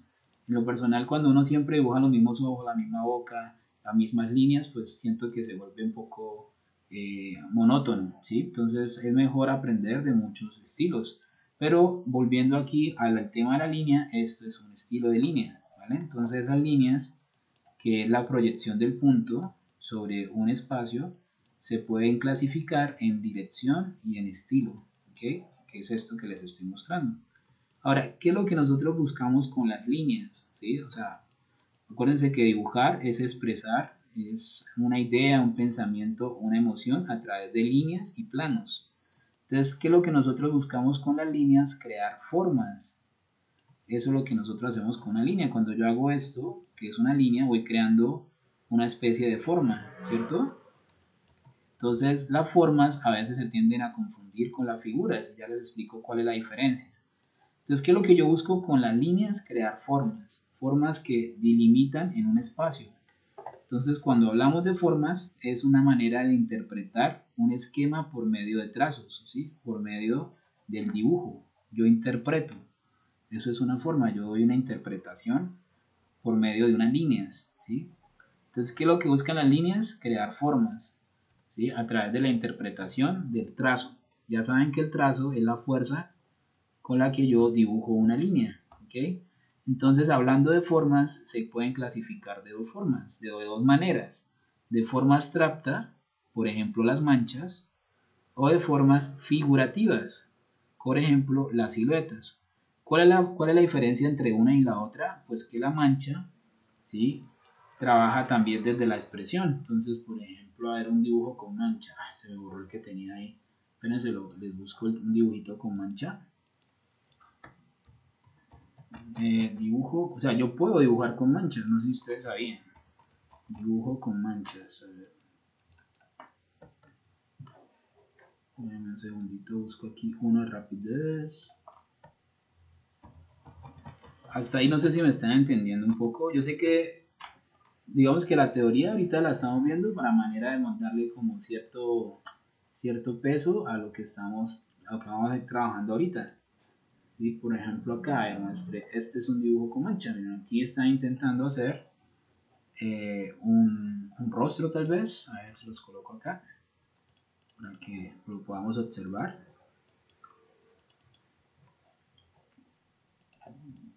en lo personal cuando uno siempre dibuja los mismos ojos, la misma boca, las mismas líneas, pues siento que se vuelve un poco monótono, ¿sí? Entonces es mejor aprender de muchos estilos. Pero volviendo aquí al tema de la línea, esto es un estilo de línea, ¿vale? Entonces las líneas, que es la proyección del punto sobre un espacio, se pueden clasificar en dirección y en estilo, ¿ok? Que es esto que les estoy mostrando. Ahora, ¿qué es lo que nosotros buscamos con las líneas? ¿Sí? O sea, acuérdense que dibujar es expresar es una idea, un pensamiento, una emoción a través de líneas y planos. Entonces, ¿qué es lo que nosotros buscamos con las líneas? Crear formas. Eso es lo que nosotros hacemos con una línea. Cuando yo hago esto, que es una línea, voy creando una especie de forma, ¿cierto? Entonces, las formas a veces se tienden a confundir con las figuras. Ya les explico cuál es la diferencia. Entonces, ¿qué es lo que yo busco con las líneas? Crear formas. Formas que delimitan en un espacio. Entonces, cuando hablamos de formas, es una manera de interpretar un esquema por medio de trazos, ¿sí? Por medio del dibujo. Yo interpreto. Eso es una forma. Yo doy una interpretación por medio de unas líneas, ¿sí? Entonces, ¿qué es lo que buscan las líneas? Crear formas, ¿sí? A través de la interpretación del trazo. Ya saben que el trazo es la fuerza con la que yo dibujo una línea, ¿ok? Entonces, hablando de formas, se pueden clasificar de dos formas, de dos maneras. De forma abstracta, por ejemplo, las manchas, o de formas figurativas, por ejemplo, las siluetas. ¿Cuál es la diferencia entre una y la otra? Pues que la mancha, ¿sí? Trabaja también desde la expresión. Entonces, por ejemplo, a ver un dibujo con mancha. Se me borró el que tenía ahí. Espérense, les busco un dibujito con mancha. Dibujo, o sea, yo puedo dibujar con manchas, no sé si ustedes sabían. Dibujo con manchas. A ver. Un segundito, busco aquí una rapidez. Hasta ahí no sé si me están entendiendo un poco. Yo sé que, digamos que la teoría ahorita la estamos viendo para manera de darle como cierto peso a lo que vamos a ir trabajando ahorita. ¿Sí? Por ejemplo, acá este es un dibujo con mancha. Miren, aquí está intentando hacer un rostro tal vez. A ver si los coloco acá para que lo podamos observar.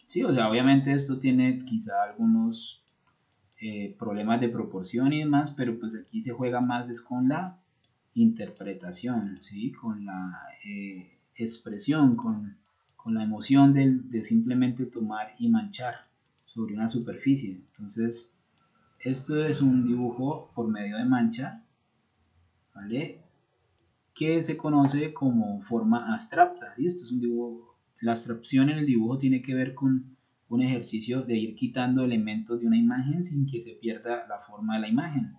Sí, o sea, obviamente esto tiene quizá algunos problemas de proporción y demás, pero pues aquí se juega más es con la interpretación, ¿sí? Con la expresión, con la emoción de simplemente tomar y manchar sobre una superficie. Entonces, esto es un dibujo por medio de mancha, ¿vale? Que se conoce como forma abstracta, ¿sí? Esto es un dibujo. La abstracción en el dibujo tiene que ver con un ejercicio de ir quitando elementos de una imagen sin que se pierda la forma de la imagen,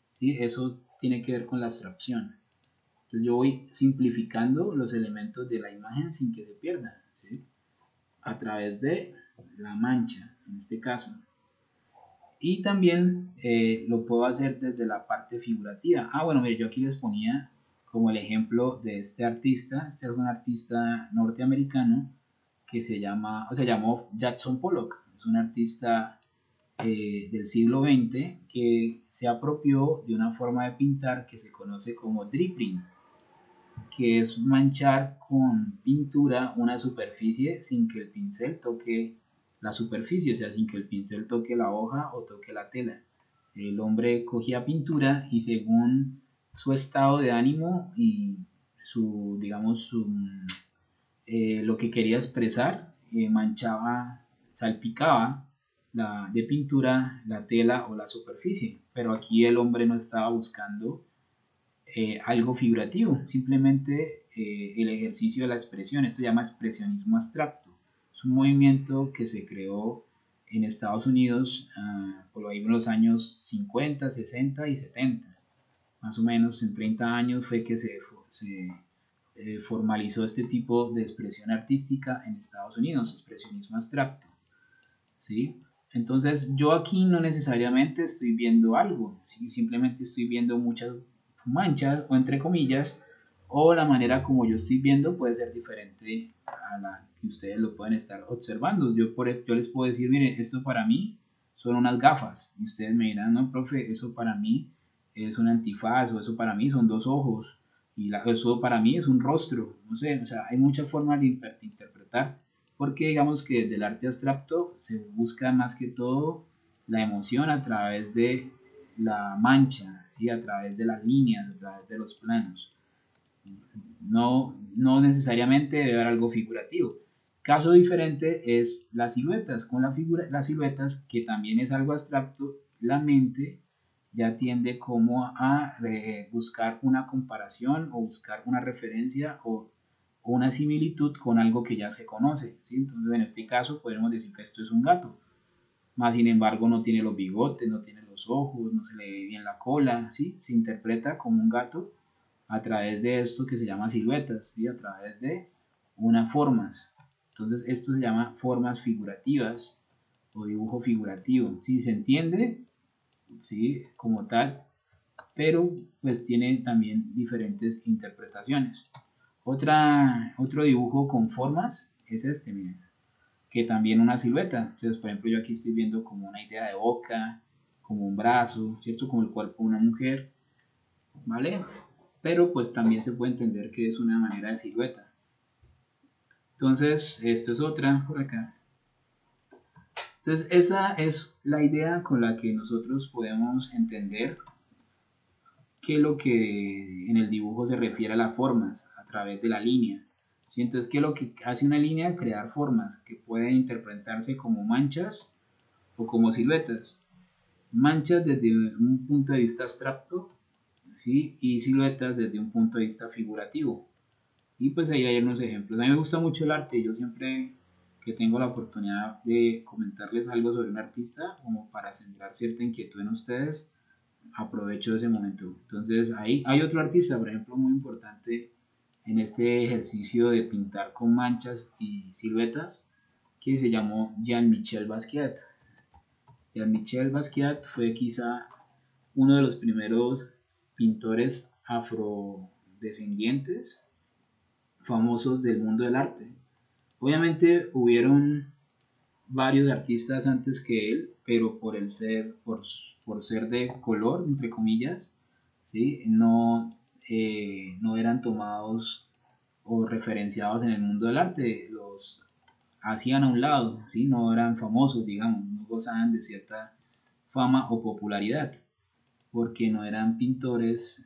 ¿sí? Eso tiene que ver con la abstracción. Entonces yo voy simplificando los elementos de la imagen sin que se pierdan, ¿sí? A través de la mancha, en este caso. Y también lo puedo hacer desde la parte figurativa. Bueno, mire, yo aquí les ponía como el ejemplo de este artista. Este es un artista norteamericano que se llamó Jackson Pollock. Es un artista del siglo XX que se apropió de una forma de pintar que se conoce como dripping, que es manchar con pintura una superficie sin que el pincel toque la superficie, o sea, sin que el pincel toque la hoja o toque la tela. El hombre cogía pintura y según su estado de ánimo y digamos, lo que quería expresar, manchaba, salpicaba de pintura la tela o la superficie. Pero aquí el hombre no estaba buscando algo figurativo, simplemente el ejercicio de la expresión. Esto se llama expresionismo abstracto. Es un movimiento que se creó en Estados Unidos por ahí en los años 50, 60 y 70. Más o menos en 30 años fue que se formalizó este tipo de expresión artística en Estados Unidos, expresionismo abstracto, ¿sí? Entonces yo aquí no necesariamente estoy viendo algo, ¿sí? Simplemente estoy viendo muchas manchas o entre comillas, o la manera como yo estoy viendo puede ser diferente a la que ustedes lo pueden estar observando. Yo les puedo decir, miren, esto para mí son unas gafas, y ustedes me dirán, no, profe, eso para mí es un antifaz, o eso para mí son dos ojos, y eso para mí es un rostro, no sé, o sea, hay muchas formas de interpretar, porque digamos que desde el arte abstracto se busca más que todo la emoción a través de la mancha, ¿sí? A través de las líneas, a través de los planos. No necesariamente debe haber algo figurativo. Caso diferente es las siluetas. Con las siluetas, que también es algo abstracto, la mente ya tiende como a buscar una comparación o buscar una referencia o una similitud con algo que ya se conoce, ¿sí? Entonces en este caso podemos decir que esto es un gato, más sin embargo no tiene los bigotes, no tiene los ojos, no se le ve bien la cola, ¿sí? Se interpreta como un gato a través de esto que se llama siluetas, ¿sí? A través de unas formas. Entonces esto se llama formas figurativas o dibujo figurativo, ¿sí? Se entiende, ¿sí? Como tal, pero pues tiene también diferentes interpretaciones. Otro dibujo con formas es este, miren, que también una silueta. Entonces, por ejemplo, yo aquí estoy viendo como una idea de boca, como un brazo, ¿cierto? Como el cuerpo de una mujer, ¿vale? Pero pues también se puede entender que es una manera de silueta. Entonces, esto es otra por acá. Entonces, esa es la idea con la que nosotros podemos entender qué es lo que en el dibujo se refiere a las formas a través de la línea. ¿Sí? Entonces, ¿qué es lo que hace una línea? Crear formas que pueden interpretarse como manchas o como siluetas. Manchas desde un punto de vista abstracto, ¿sí? Y siluetas desde un punto de vista figurativo. Y pues ahí hay unos ejemplos. A mí me gusta mucho el arte. Yo siempre que tengo la oportunidad de comentarles algo sobre un artista, como para sembrar cierta inquietud en ustedes, aprovecho ese momento. Entonces ahí hay otro artista, por ejemplo, muy importante en este ejercicio de pintar con manchas y siluetas, que se llamó Jean-Michel Basquiat. Jean-Michel Basquiat fue quizá uno de los primeros pintores afrodescendientes famosos del mundo del arte. Obviamente hubieron varios artistas antes que él, pero por ser de color, entre comillas, ¿sí? No eran tomados o referenciados en el mundo del arte, los hacían a un lado, ¿sí? No eran famosos, digamos, no gozaban de cierta fama o popularidad, porque no eran pintores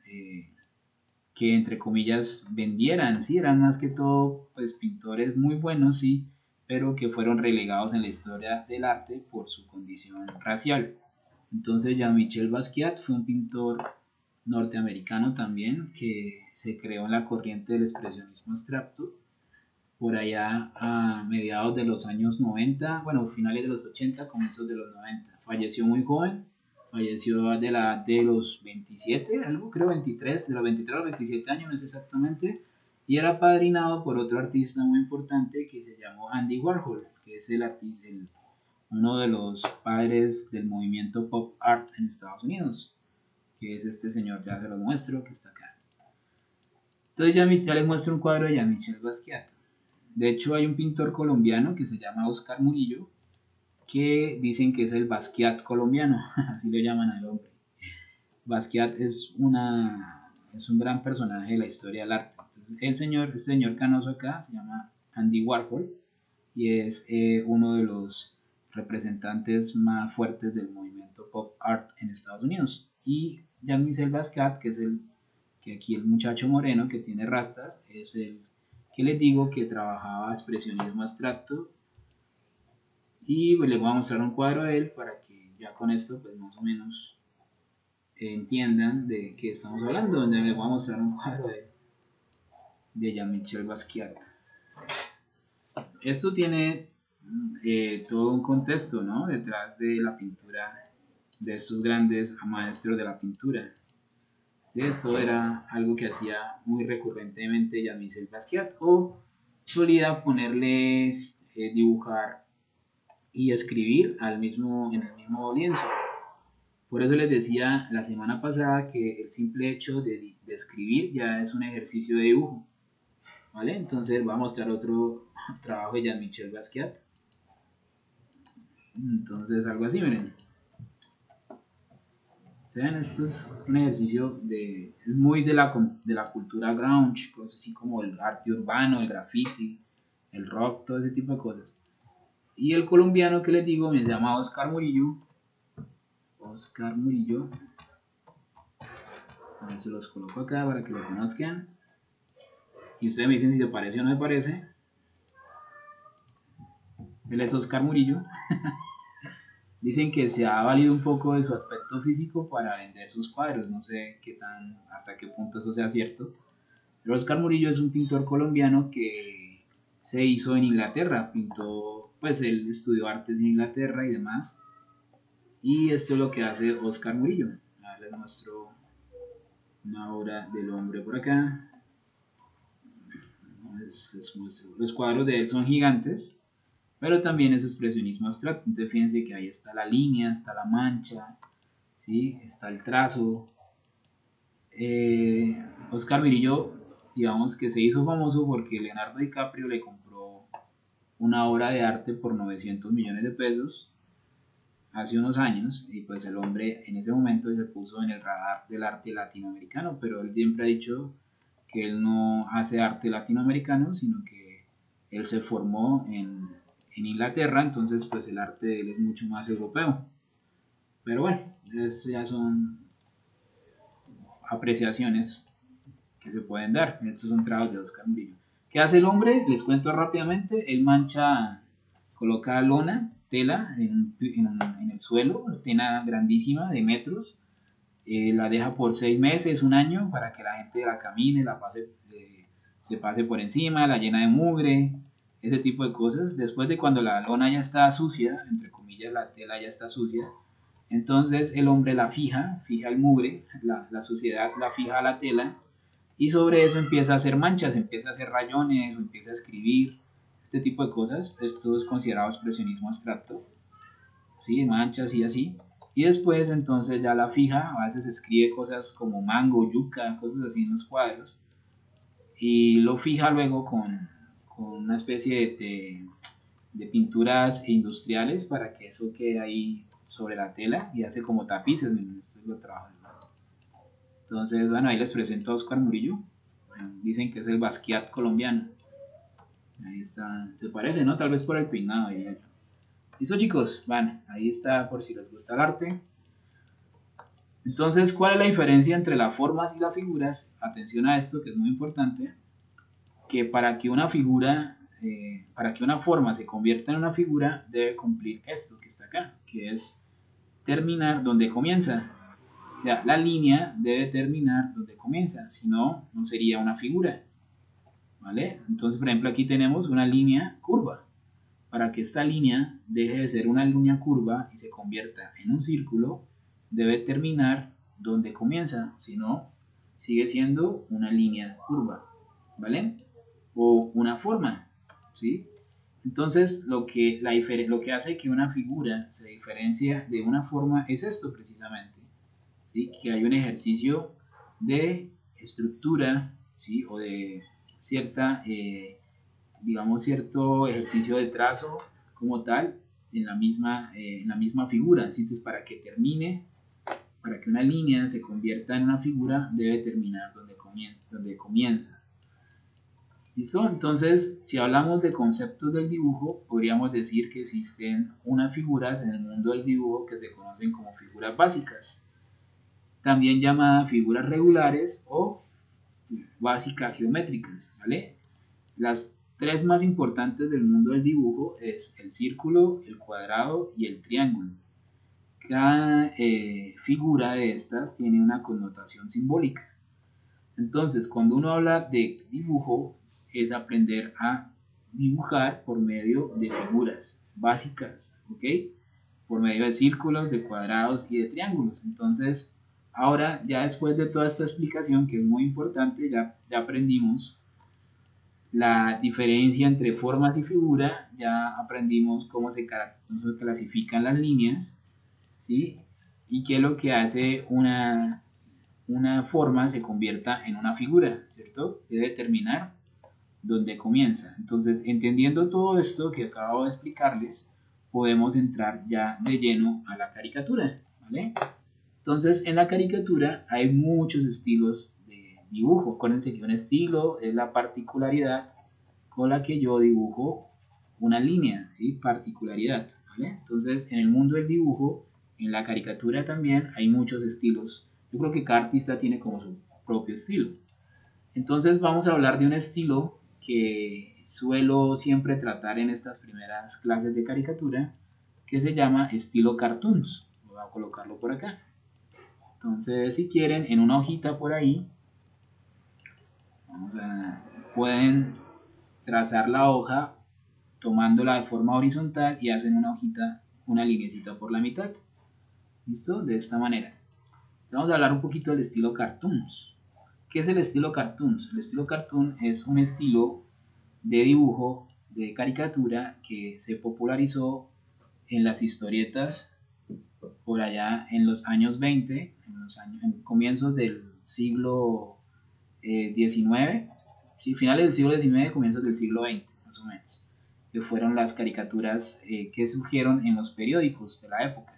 que entre comillas vendieran, sí, eran más que todo pues pintores muy buenos, sí, pero que fueron relegados en la historia del arte por su condición racial. Entonces Jean-Michel Basquiat fue un pintor norteamericano también que se creó en la corriente del expresionismo abstracto por allá a mediados de los años 90, bueno, finales de los 80, comienzos de los 90. Falleció muy joven, falleció de la edad de los 27, algo, creo 23, de los 23 a los 27 años, no sé exactamente, y era padrinado por otro artista muy importante que se llamó Andy Warhol, que es uno de los padres del movimiento pop art en Estados Unidos, que es este señor, ya se lo muestro, que está acá. Entonces ya les muestro un cuadro de Jean-Michel Basquiat. De hecho, hay un pintor colombiano que se llama Oscar Murillo, que dicen que es el Basquiat colombiano, así lo llaman al hombre. Basquiat es un gran personaje de la historia del arte. Entonces, este señor canoso acá se llama Andy Warhol y es uno de los representantes más fuertes del movimiento pop art en Estados Unidos. Y Jean-Michel Basquiat, que aquí el muchacho moreno que tiene rastas, es el que les digo que trabajaba expresionismo abstracto. Y pues les voy a mostrar un cuadro de él para que ya con esto pues más o menos entiendan de qué estamos hablando, donde les voy a mostrar un cuadro de Jean-Michel Basquiat. Esto tiene todo un contexto, ¿no? Detrás de la pintura de estos grandes maestros de la pintura. ¿Sí? Esto era algo que hacía muy recurrentemente Jean-Michel Basquiat, o solía ponerles dibujar y escribir en el mismo lienzo. Por eso les decía la semana pasada que el simple hecho de escribir ya es un ejercicio de dibujo. ¿Vale? Entonces voy a mostrar otro trabajo de Jean-Michel Basquiat. Entonces algo así, miren. ¿Saben? Esto es un ejercicio es muy de la cultura grunge, cosas así como el arte urbano, el graffiti, el rock, todo ese tipo de cosas. Y el colombiano que les digo me llama Oscar Murillo. Oscar Murillo. A ver, se los coloco acá para que lo conozcan. Y ustedes me dicen si se parece o no se parece. Él es Oscar Murillo. Dicen que se ha valido un poco de su aspecto físico para vender sus cuadros. No sé hasta qué punto eso sea cierto. Pero Oscar Murillo es un pintor colombiano que se hizo en Inglaterra. Pintó, pues él estudió artes en Inglaterra y demás. Y esto es lo que hace Oscar Murillo. A ver, les muestro una obra del hombre por acá. Les muestro. Los cuadros de él son gigantes, pero también es expresionismo abstracto. Entonces fíjense que ahí está la línea, está la mancha, ¿sí? Está el trazo. Oscar Murillo, digamos que se hizo famoso porque Leonardo DiCaprio le compró una obra de arte por 900 millones de pesos hace unos años, y pues el hombre en ese momento se puso en el radar del arte latinoamericano, pero él siempre ha dicho que él no hace arte latinoamericano, sino que él se formó en Inglaterra, entonces pues el arte de él es mucho más europeo. Pero bueno, esas ya son apreciaciones que se pueden dar. Estos son trabajos de Oscar Murillo. ¿Qué hace el hombre? Les cuento rápidamente. Él coloca lona, tela en el suelo, tela grandísima de metros. La deja por 6 meses, un año, para que la gente la camine, se pase por encima, la llena de mugre, ese tipo de cosas. Después de cuando la lona ya está sucia, entre comillas, la tela ya está sucia, entonces el hombre fija el mugre, la suciedad la fija a la tela, y sobre eso empieza a hacer manchas, empieza a hacer rayones, o empieza a escribir, este tipo de cosas. Esto es considerado expresionismo abstracto, ¿sí? Manchas y así. Y después entonces ya la fija, a veces escribe cosas como mango, yuca, cosas así en los cuadros, y lo fija luego con una especie de pinturas industriales para que eso quede ahí sobre la tela, y hace como tapices. Miren, esto es lo trabajo. Entonces, bueno, ahí les presento a Oscar Murillo. Bueno, dicen que es el Basquiat colombiano. Ahí está, ¿te parece, no? Tal vez por el peinado. Listo, chicos, van, ahí está por si les gusta el arte. Entonces, ¿cuál es la diferencia entre las formas y las figuras? Atención a esto, que es muy importante, que para que una forma se convierta en una figura, debe cumplir esto que está acá, que es terminar donde comienza. O sea, la línea debe terminar donde comienza, si no, no sería una figura. ¿Vale? Entonces, por ejemplo, aquí tenemos una línea curva. Para que esta línea deje de ser una línea curva y se convierta en un círculo, debe terminar donde comienza, si no, sigue siendo una línea curva, ¿vale? O una forma, ¿sí? Entonces, lo que hace que una figura se diferencie de una forma es esto precisamente, ¿sí? Que hay un ejercicio de estructura, ¿sí? O de cierto ejercicio de trazo como tal en la misma figura. Entonces, para que una línea se convierta en una figura, debe terminar donde comienza. ¿Listo? Entonces, si hablamos de conceptos del dibujo, podríamos decir que existen unas figuras en el mundo del dibujo que se conocen como figuras básicas, también llamadas figuras regulares o básicas geométricas, ¿vale? Las tres más importantes del mundo del dibujo es el círculo, el cuadrado y el triángulo. Cada figura de estas tiene una connotación simbólica. Entonces, cuando uno habla de dibujo, es aprender a dibujar por medio de figuras básicas, ¿ok? Por medio de círculos, de cuadrados y de triángulos. Entonces, ahora, ya después de toda esta explicación, que es muy importante, ya aprendimos la diferencia entre formas y figura, ya aprendimos cómo se clasifican las líneas, ¿sí? Y qué es lo que hace una forma se convierta en una figura, ¿cierto? Debe terminar donde comienza. Entonces, entendiendo todo esto que acabo de explicarles, podemos entrar ya de lleno a la caricatura, ¿vale? Entonces, en la caricatura hay muchos estilos de dibujo. Acuérdense que un estilo es la particularidad con la que yo dibujo una línea, ¿sí? Particularidad, ¿vale? Entonces, en el mundo del dibujo, en la caricatura también hay muchos estilos. Yo creo que cada artista tiene como su propio estilo. Entonces, vamos a hablar de un estilo que suelo siempre tratar en estas primeras clases de caricatura, que se llama estilo cartoons. Voy a colocarlo por acá. Entonces, si quieren, en una hojita por ahí, pueden trazar la hoja tomándola de forma horizontal y hacen una hojita, una linecita por la mitad. ¿Listo? De esta manera. Vamos a hablar un poquito del estilo cartoons. ¿Qué es el estilo cartoons? El estilo cartoon es un estilo de dibujo, de caricatura que se popularizó en las historietas por allá en los años 20, en comienzos del siglo XIX, sí, finales del siglo XIX, comienzos del siglo XX, más o menos, que fueron las caricaturas que surgieron en los periódicos de la época.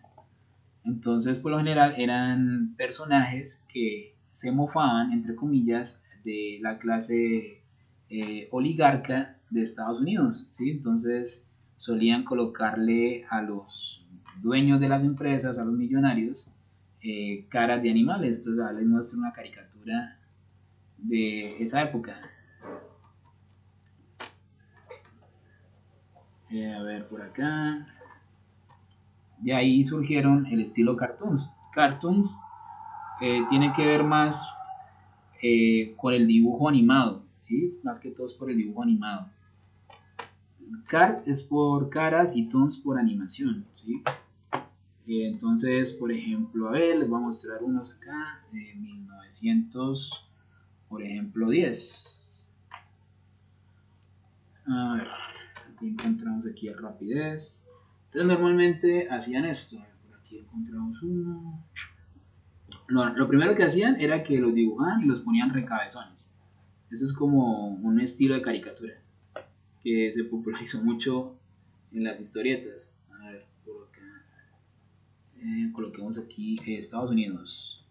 Entonces, por lo general, eran personajes que se mofaban, entre comillas, de la clase oligarca de Estados Unidos, ¿sí? Entonces, solían colocarle a los dueños de las empresas, a los millonarios, caras de animales. Entonces, les muestro una caricatura de esa época. A ver, por acá. De ahí surgieron el estilo cartoons. Cartoons tiene que ver más con el dibujo animado, ¿sí? Más que todo es por el dibujo animado. Cart es por caras y toons por animación, ¿sí? Entonces, por ejemplo, a ver, les voy a mostrar unos acá de 1900, por ejemplo, 10. A ver, aquí encontramos aquí el rapidez. Entonces, normalmente hacían esto. Por aquí encontramos uno. Lo primero que hacían era que los dibujaban y los ponían recabezones. Eso es como un estilo de caricatura que se popularizó mucho en las historietas. A ver, por acá. Coloquemos aquí Estados Unidos.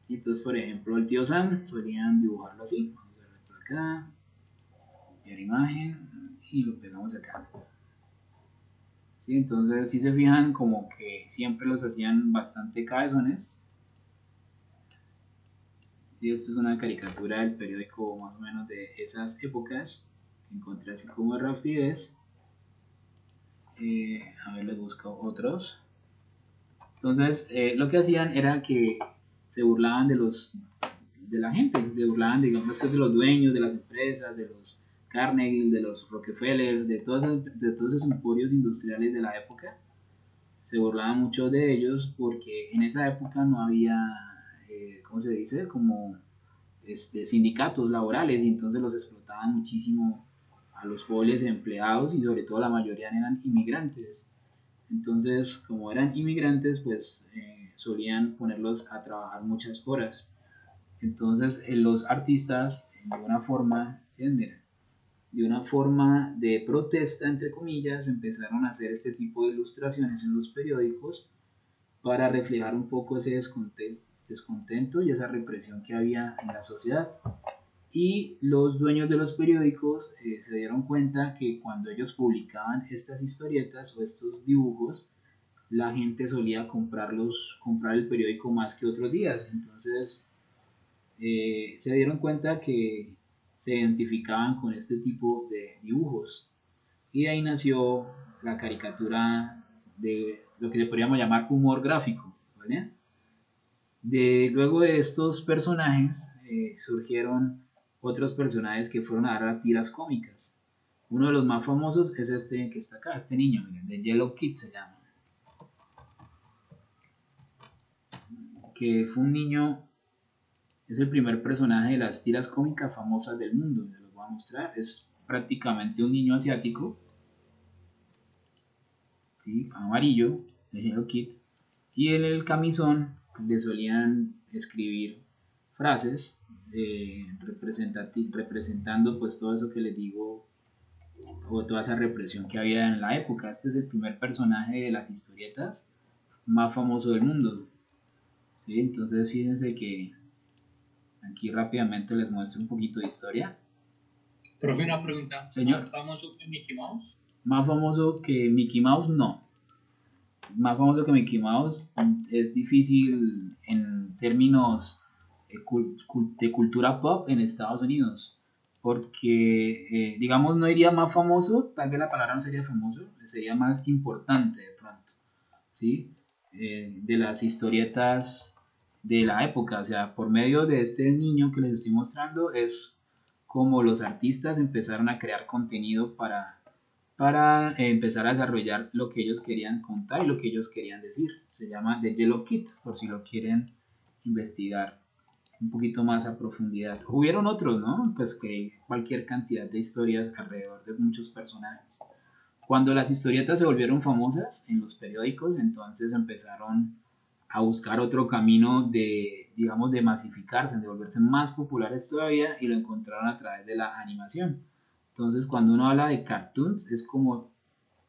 ¿Sí? Entonces, por ejemplo, el tío Sam solían dibujarlo así. Vamos a ver por acá. Copiar imagen y lo pegamos acá. ¿Sí? Entonces, si se fijan, como que siempre los hacían bastante cabezones. Sí, esto es una caricatura del periódico más o menos de esas épocas. Encontré así como de rapidez. A ver, les busco otros. Entonces, lo que hacían era que se burlaban de la gente, se burlaban, digamos, de los dueños de las empresas, de los Carnegie, de los Rockefeller, de todos esos emporios industriales de la época. Se burlaban mucho de ellos porque en esa época no había, ¿cómo se dice? Como sindicatos laborales, y entonces los explotaban muchísimo a los pobres empleados, y sobre todo la mayoría eran inmigrantes. Entonces, como eran inmigrantes, pues solían ponerlos a trabajar muchas horas. Entonces, los artistas, de una forma, ¿sí? Mira, de una forma de protesta, entre comillas, empezaron a hacer este tipo de ilustraciones en los periódicos para reflejar un poco ese descontento y esa represión que había en la sociedad. Y los dueños de los periódicos se dieron cuenta que cuando ellos publicaban estas historietas o estos dibujos, la gente solía comprar el periódico más que otros días. Entonces se dieron cuenta que se identificaban con este tipo de dibujos. Y de ahí nació la caricatura de lo que le podríamos llamar humor gráfico, ¿vale? Luego de estos personajes surgieron otros personajes que fueron a dar tiras cómicas. Uno de los más famosos es este que está acá, este niño, miren, de Yellow Kid se llama. Que fue un niño, es el primer personaje de las tiras cómicas famosas del mundo. Les lo voy a mostrar, es prácticamente un niño asiático, ¿sí? Amarillo, de Hello Kitty, y en el camisón le solían escribir frases representando pues todo eso que les digo, o toda esa represión que había en la época. Este es el primer personaje de las historietas más famoso del mundo, ¿sí? Entonces fíjense que aquí rápidamente les muestro un poquito de historia. Profe, una pregunta. Señor. ¿Más famoso que Mickey Mouse? Más famoso que Mickey Mouse, no. Más famoso que Mickey Mouse es difícil en términos de cultura pop en Estados Unidos. porque, digamos, no diría más famoso, tal vez la palabra no sería famoso, sería más importante de pronto, ¿sí? De las historietas de la época, o sea, por medio de este niño que les estoy mostrando es como los artistas empezaron a crear contenido para empezar a desarrollar lo que ellos querían contar y lo que ellos querían decir. Se llama The Yellow Kid, por si lo quieren investigar un poquito más a profundidad. Hubieron otros, ¿no? Pues que cualquier cantidad de historias alrededor de muchos personajes. Cuando las historietas se volvieron famosas en los periódicos, entonces empezaron a buscar otro camino de, digamos, de masificarse, de volverse más populares todavía y lo encontraron a través de la animación. Entonces, cuando uno habla de cartoons, es como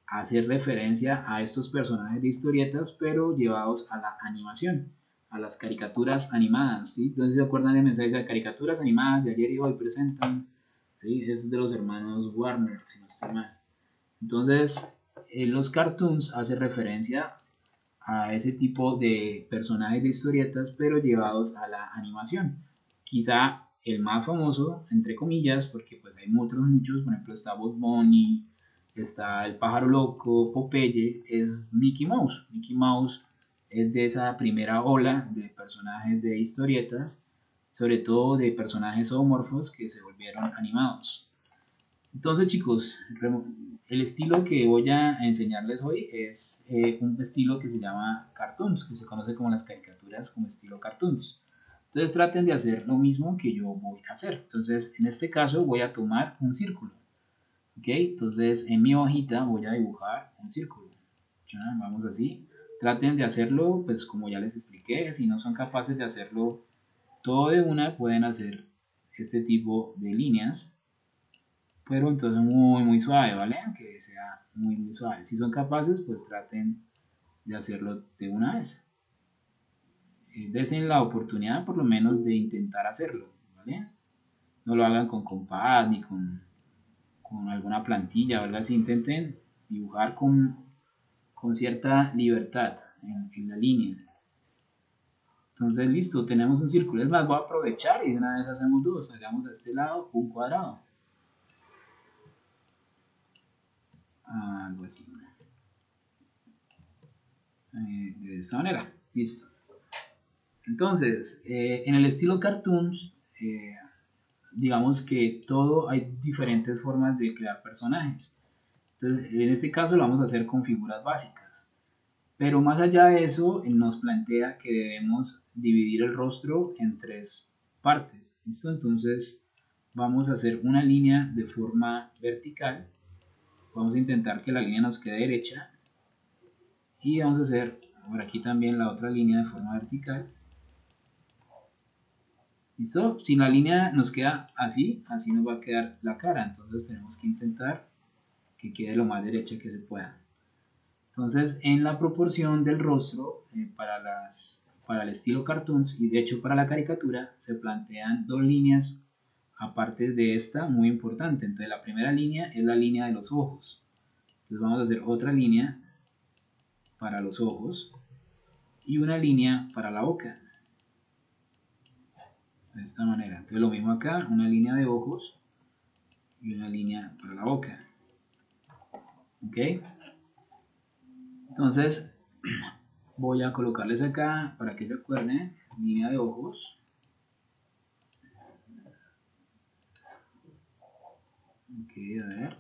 hacer referencia a estos personajes de historietas, pero llevados a la animación, a las caricaturas animadas, ¿sí? Entonces, ¿se acuerdan de mensajes de caricaturas animadas de ayer y hoy presentan? ¿Sí? Es de los hermanos Warner, si no estoy mal. Entonces, los cartoons hacen referencia a ese tipo de personajes de historietas, pero llevados a la animación. Quizá el más famoso, entre comillas, porque pues hay muchos, por ejemplo está Bugs Bunny, está el Pájaro Loco, Popeye, es Mickey Mouse. Mickey Mouse es de esa primera ola de personajes de historietas, sobre todo de personajes zoomorfos que se volvieron animados. Entonces, chicos, el estilo que voy a enseñarles hoy es un estilo que se llama cartoons, que se conoce como las caricaturas como estilo cartoons. Entonces traten de hacer lo mismo que yo voy a hacer. Entonces, en este caso voy a tomar un círculo. ¿Ok? Entonces, en mi hojita voy a dibujar un círculo. ¿Ya? Vamos así. Traten de hacerlo, pues como ya les expliqué. Si no son capaces de hacerlo todo de una, pueden hacer este tipo de líneas, pero entonces muy suave, ¿vale? Que sea muy suave. Si son capaces, pues traten de hacerlo de una vez. Desen la oportunidad por lo menos de intentar hacerlo, ¿vale? No lo hagan con compás ni con alguna plantilla o algo así. Intenten dibujar con cierta libertad en la línea. Entonces, listo, tenemos un círculo. Es más, voy a aprovechar y de una vez hacemos dos. Hagamos a este lado un cuadrado. Algo así. De esta manera, listo. Entonces, en el estilo cartoons, digamos que todo hay diferentes formas de crear personajes. Entonces, en este caso lo vamos a hacer con figuras básicas. Pero más allá de eso, nos plantea que debemos dividir el rostro en tres partes. ¿Listo? Entonces, vamos a hacer una línea de forma vertical. Vamos a intentar que la línea nos quede derecha. Y vamos a hacer por aquí también la otra línea de forma vertical. ¿Listo? Si la línea nos queda así, así nos va a quedar la cara. Entonces tenemos que intentar que quede lo más derecha que se pueda. Entonces en la proporción del rostro para el estilo cartoons y de hecho para la caricatura se plantean dos líneas aparte de esta muy importante. Entonces la primera línea es la línea de los ojos. Entonces vamos a hacer otra línea para los ojos y una línea para la boca. De esta manera. Entonces lo mismo acá, una línea de ojos y una línea para la boca. ¿Ok? Entonces voy a colocarles acá para que se acuerden, línea de ojos. Ok, a ver.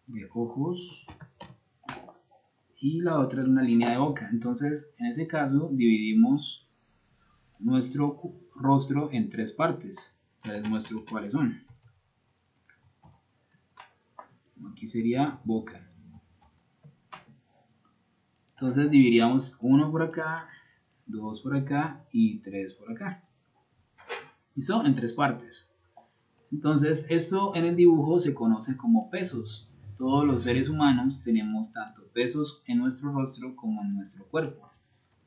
De ojos. Y la otra es una línea de boca. Entonces, en ese caso, dividimos nuestro rostro en tres partes. Ya les muestro cuáles son. Aquí sería boca. Entonces dividiríamos uno por acá, dos por acá y tres por acá. ¿Listo? En tres partes. Entonces, esto en el dibujo se conoce como pesos. Todos los seres humanos tenemos tanto pesos en nuestro rostro como en nuestro cuerpo.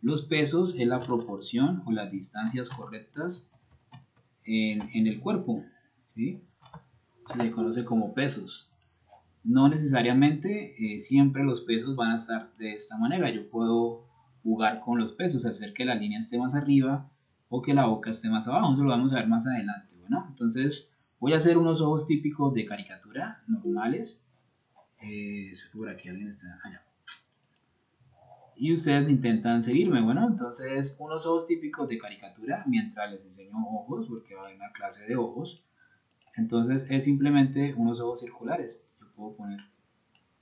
Los pesos es la proporción o las distancias correctas en el cuerpo, ¿sí? Se conoce como pesos. No necesariamente siempre los pesos van a estar de esta manera. Yo puedo jugar con los pesos, hacer que la línea esté más arriba o que la boca esté más abajo. Eso lo vamos a ver más adelante. Bueno, entonces voy a hacer unos ojos típicos de caricatura normales. Por aquí alguien está allá. Y ustedes intentan seguirme. Bueno, entonces unos ojos típicos de caricatura mientras les enseño ojos, porque va a haber una clase de ojos. Entonces es simplemente unos ojos circulares. Yo puedo poner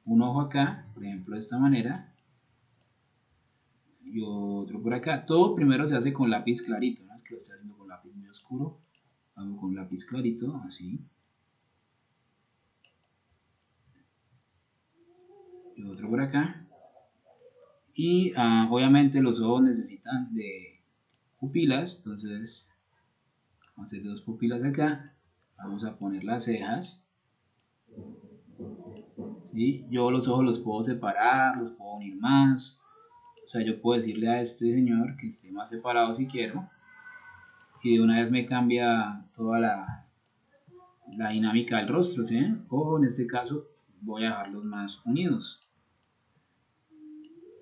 un ojo acá, por ejemplo de esta manera, y otro por acá. Todo primero se hace con lápiz clarito, no es que lo estoy haciendo con lápiz muy oscuro. Hago con lápiz clarito, así. Y otro por acá. Y obviamente los ojos necesitan de pupilas, entonces vamos a hacer dos pupilas acá. Vamos a poner las cejas. ¿Sí? Yo los ojos los puedo separar, los puedo unir más. O sea, yo puedo decirle a este señor que esté más separado si quiero. Y de una vez me cambia toda la dinámica del rostro, ¿sí? O en este caso voy a dejarlos más unidos.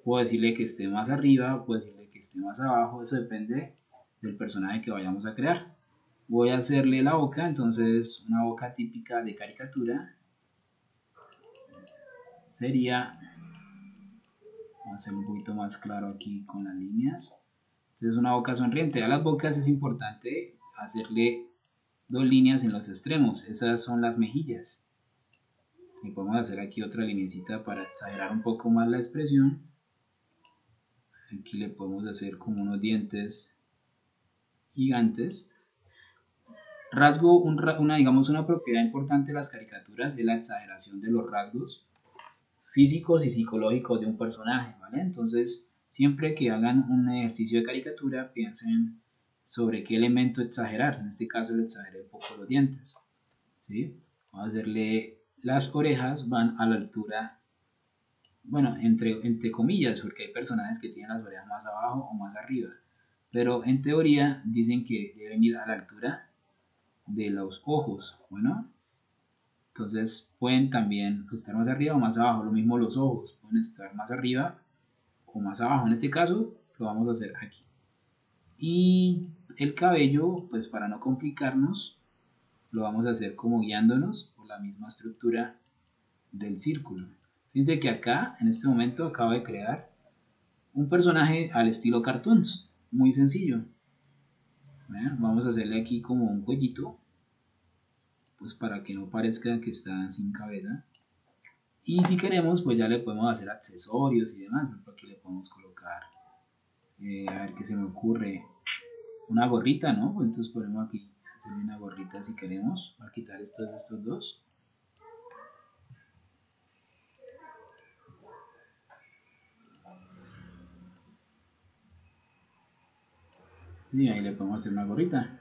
Puedo decirle que esté más arriba, puedo decirle que esté más abajo. Eso depende del personaje que vayamos a crear. Voy a hacerle la boca, entonces una boca típica de caricatura sería, vamos a hacerlo un poquito más claro aquí con las líneas. Entonces una boca sonriente. A las bocas es importante hacerle dos líneas en los extremos. Esas son las mejillas. Y podemos hacer aquí otra linecita para exagerar un poco más la expresión. Aquí le podemos hacer como unos dientes gigantes. Digamos una propiedad importante de las caricaturas es la exageración de los rasgos físicos y psicológicos de un personaje, ¿vale? Entonces, siempre que hagan un ejercicio de caricatura, piensen sobre qué elemento exagerar. En este caso le exageré un poco los dientes, ¿sí? Vamos a hacerle las orejas, van a la altura, bueno, entre comillas, porque hay personajes que tienen las orejas más abajo o más arriba, pero en teoría dicen que deben ir a la altura de los ojos. Bueno, entonces pueden también estar más arriba o más abajo. Lo mismo los ojos, pueden estar más arriba o más abajo. En este caso lo vamos a hacer aquí. Y el cabello, pues para no complicarnos, lo vamos a hacer como guiándonos por la misma estructura del círculo. Fíjense que acá, en este momento, acabo de crear un personaje al estilo cartoons. Muy sencillo. Vamos a hacerle aquí como un cuellito, pues para que no parezca que está sin cabeza. Y si queremos, pues ya le podemos hacer accesorios y demás. Por ejemplo, aquí le podemos colocar, a ver qué se me ocurre, una gorrita, ¿no? Pues entonces ponemos aquí, hacerle una gorrita si queremos. Voy a quitar estos dos. Y ahí le podemos hacer una gorrita.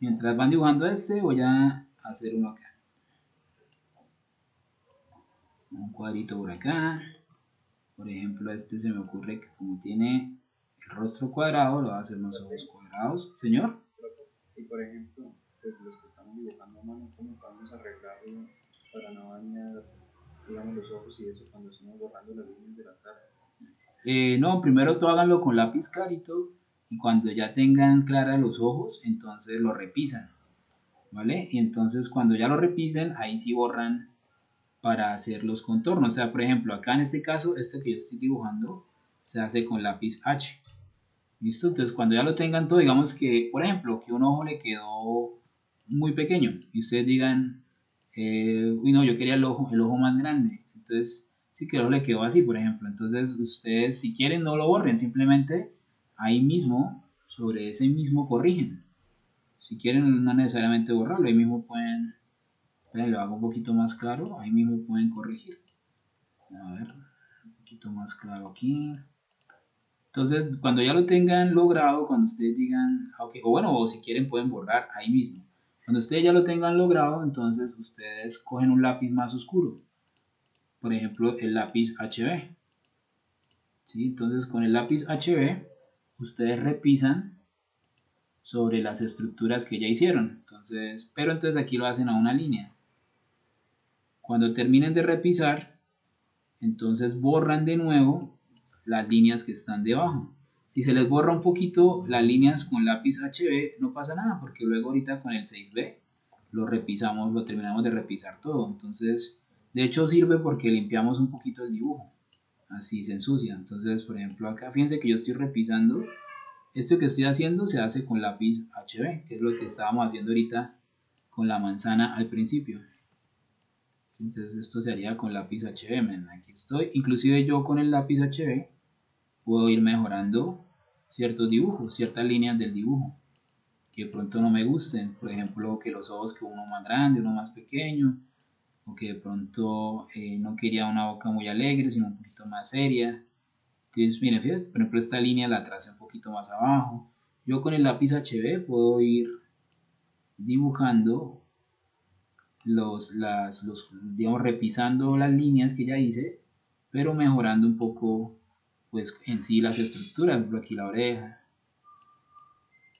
Mientras van dibujando este, voy a hacer uno acá. Un cuadrito por acá. Por ejemplo, este se me ocurre que como tiene el rostro cuadrado, lo voy a hacer los ojos cuadrados. Señor. Y por ejemplo, pues los que estamos dibujando a mano, ¿cómo podemos arreglarlo para no dañar, digamos, los ojos y eso cuando estamos borrando las líneas de la cara? No, primero todo háganlo con lápiz clarito y cuando ya tengan claros los ojos, entonces lo repisan, ¿vale? Y entonces cuando ya lo repisen, ahí sí borran para hacer los contornos. O sea, por ejemplo, acá en este caso, este que yo estoy dibujando, se hace con lápiz H. ¿Listo? Entonces cuando ya lo tengan todo, digamos que, por ejemplo, que un ojo le quedó muy pequeño y ustedes digan, uy no, yo quería el ojo más grande. Entonces, sí que le quedó así, por ejemplo. Entonces, ustedes si quieren no lo borren, simplemente ahí mismo, sobre ese mismo corrigen. Si quieren no necesariamente borrarlo, ahí mismo pueden, lo hago un poquito más claro, ahí mismo pueden corregir. A ver, un poquito más claro aquí. Entonces, cuando ya lo tengan logrado, cuando ustedes digan, okay, o bueno, o si quieren pueden borrar ahí mismo. Cuando ustedes ya lo tengan logrado, entonces ustedes cogen un lápiz más oscuro. Por ejemplo, el lápiz HB. ¿Sí? Entonces, con el lápiz HB, ustedes repisan sobre las estructuras que ya hicieron. Entonces, pero entonces aquí lo hacen a una línea. Cuando terminen de repisar, entonces borran de nuevo las líneas que están debajo. Si se les borra un poquito las líneas con lápiz HB, no pasa nada, porque luego ahorita con el 6B lo repisamos, lo terminamos de repisar todo. Entonces, de hecho sirve porque limpiamos un poquito el dibujo, así se ensucia. Entonces, por ejemplo, acá fíjense que yo estoy repisando. Esto que estoy haciendo se hace con lápiz HB, que es lo que estábamos haciendo ahorita con la manzana al principio. Entonces esto se haría con lápiz HB. Miren, aquí estoy. Inclusive yo con el lápiz HB puedo ir mejorando ciertos dibujos, ciertas líneas del dibujo que de pronto no me gusten. Por ejemplo, que los ojos, que uno más grande, uno más pequeño, o que de pronto no quería una boca muy alegre, sino un poquito más seria. Entonces, miren, fíjate, por ejemplo, esta línea la tracé un poquito más abajo. Yo con el lápiz HB puedo ir dibujando digamos, repisando las líneas que ya hice, pero mejorando un poco, pues, en sí las estructuras. Por ejemplo, aquí la oreja.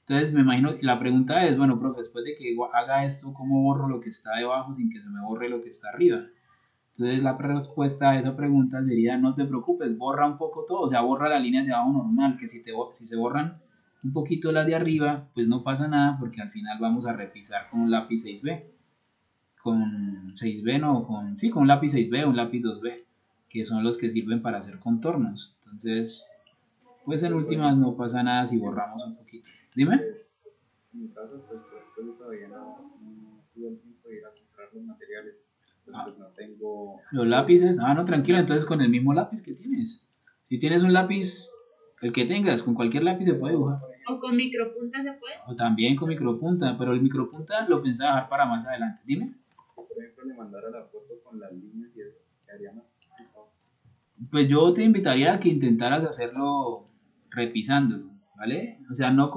Entonces, me imagino, la pregunta es, bueno, profe, después de que haga esto, ¿cómo borro lo que está debajo sin que se me borre lo que está arriba? Entonces la respuesta a esa pregunta sería: no te preocupes, borra un poco todo, o sea, borra las líneas de abajo normal, que si se borran un poquito las de arriba, pues no pasa nada, porque al final vamos a repisar con un lápiz 6B, con 6B no, sí, con un lápiz 6B o un lápiz 2B, que son los que sirven para hacer contornos. Entonces, pues en últimas no pasa nada si borramos un poquito. Dime. En mi caso, pues yo todavía no tuve el tiempo de ir a comprar los materiales, pues no tengo... Los lápices, no, tranquilo, entonces con el mismo lápiz que tienes. Si tienes un lápiz, el que tengas, con cualquier lápiz se puede dibujar. ¿O con micropunta se puede? O también con micropunta, pero el micropunta lo pensaba dejar para más adelante. Dime. Por ejemplo, le mandara la foto con las líneas y eso, quedaría más complicado. Pues yo te invitaría a que intentaras hacerlo repisándolo, ¿vale? O sea, no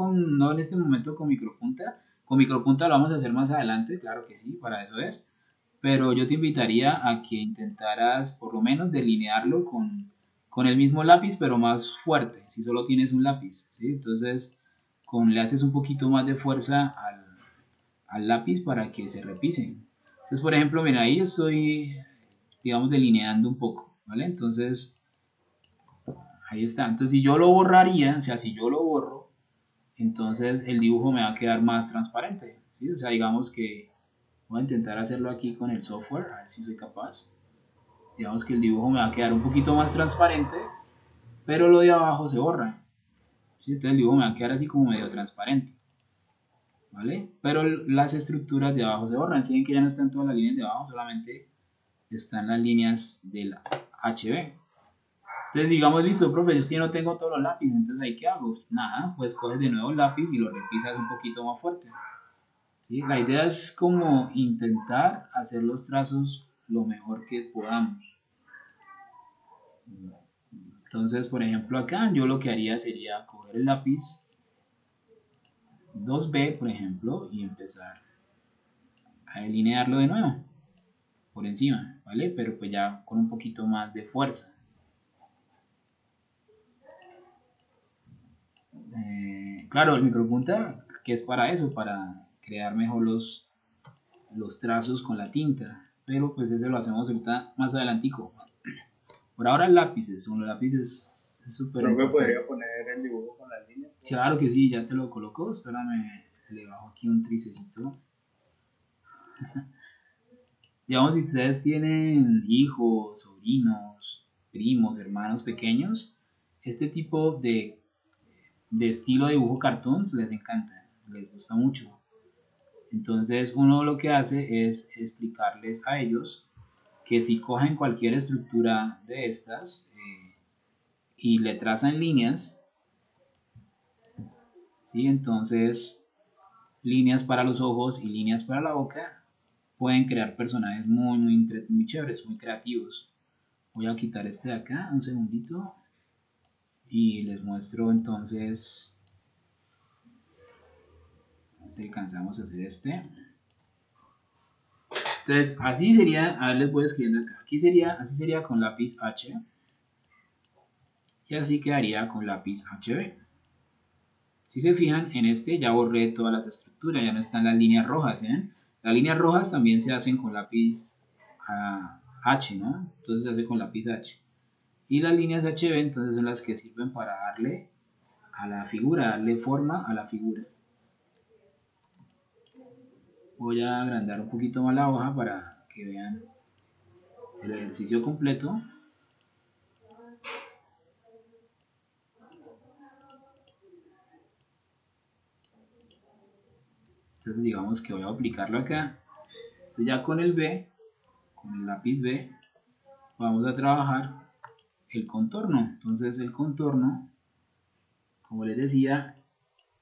en este momento con micropunta. Con micropunta lo vamos a hacer más adelante, claro que sí, para eso es. Pero yo te invitaría a que intentaras por lo menos delinearlo con el mismo lápiz, pero más fuerte, si solo tienes un lápiz, ¿sí? Entonces, le haces un poquito más de fuerza al lápiz para que se repise. Entonces, por ejemplo, mira, ahí estoy, digamos, delineando un poco, ¿vale? Entonces, ahí está. Entonces, si yo lo borraría, o sea, si yo lo borro, entonces el dibujo me va a quedar más transparente, ¿sí? O sea, digamos que voy a intentar hacerlo aquí con el software, a ver si soy capaz. Digamos que el dibujo me va a quedar un poquito más transparente, pero lo de abajo se borra, ¿sí? Entonces el dibujo me va a quedar así como medio transparente, ¿vale? Pero las estructuras de abajo se borran. Si ven que ya no están todas las líneas de abajo, solamente están las líneas del HB. Entonces digamos, listo, profe, yo es que no tengo todos los lápices, entonces ¿ahí qué hago? Nada, pues coges de nuevo el lápiz y lo repisas un poquito más fuerte, ¿sí? La idea es como intentar hacer los trazos lo mejor que podamos. Entonces, por ejemplo, acá yo lo que haría sería coger el lápiz 2B, por ejemplo, y empezar a delinearlo de nuevo por encima, ¿vale? Pero pues ya con un poquito más de fuerza. Claro, el micropunta, que es para eso, para crear mejor los trazos con la tinta, pero pues eso lo hacemos ahorita más adelantico. Por ahora lápices, con los lápices es súper ¿Pero me importante. podría poner el dibujo con las líneas? Claro que sí, ya te lo colocó, espérame, le bajo aquí un tricecito. Digamos, si ustedes tienen hijos, sobrinos, primos, hermanos pequeños, este tipo de estilo de dibujo cartoons les encanta, les gusta mucho. Entonces uno lo que hace es explicarles a ellos que si cogen cualquier estructura de estas y le trazan líneas, ¿sí? Entonces líneas para los ojos y líneas para la boca, pueden crear personajes muy chéveres, muy creativos. Voy a quitar este de acá, un segundito, y les muestro entonces, si alcanzamos a hacer este. Entonces, así sería, a ver, les voy escribiendo acá. Así sería con lápiz H, y así quedaría con lápiz HB. Si se fijan, en este ya borré todas las estructuras, ya no están las líneas rojas, ¿eh? Las líneas rojas también se hacen con lápiz H, ¿no? Entonces se hace con lápiz H. Y las líneas HB entonces son las que sirven para darle a la figura, darle forma a la figura. Voy a agrandar un poquito más la hoja para que vean el ejercicio completo. Entonces digamos que voy a aplicarlo acá. Entonces ya con el B, con el lápiz B, vamos a trabajar el contorno. Entonces el contorno, como les decía,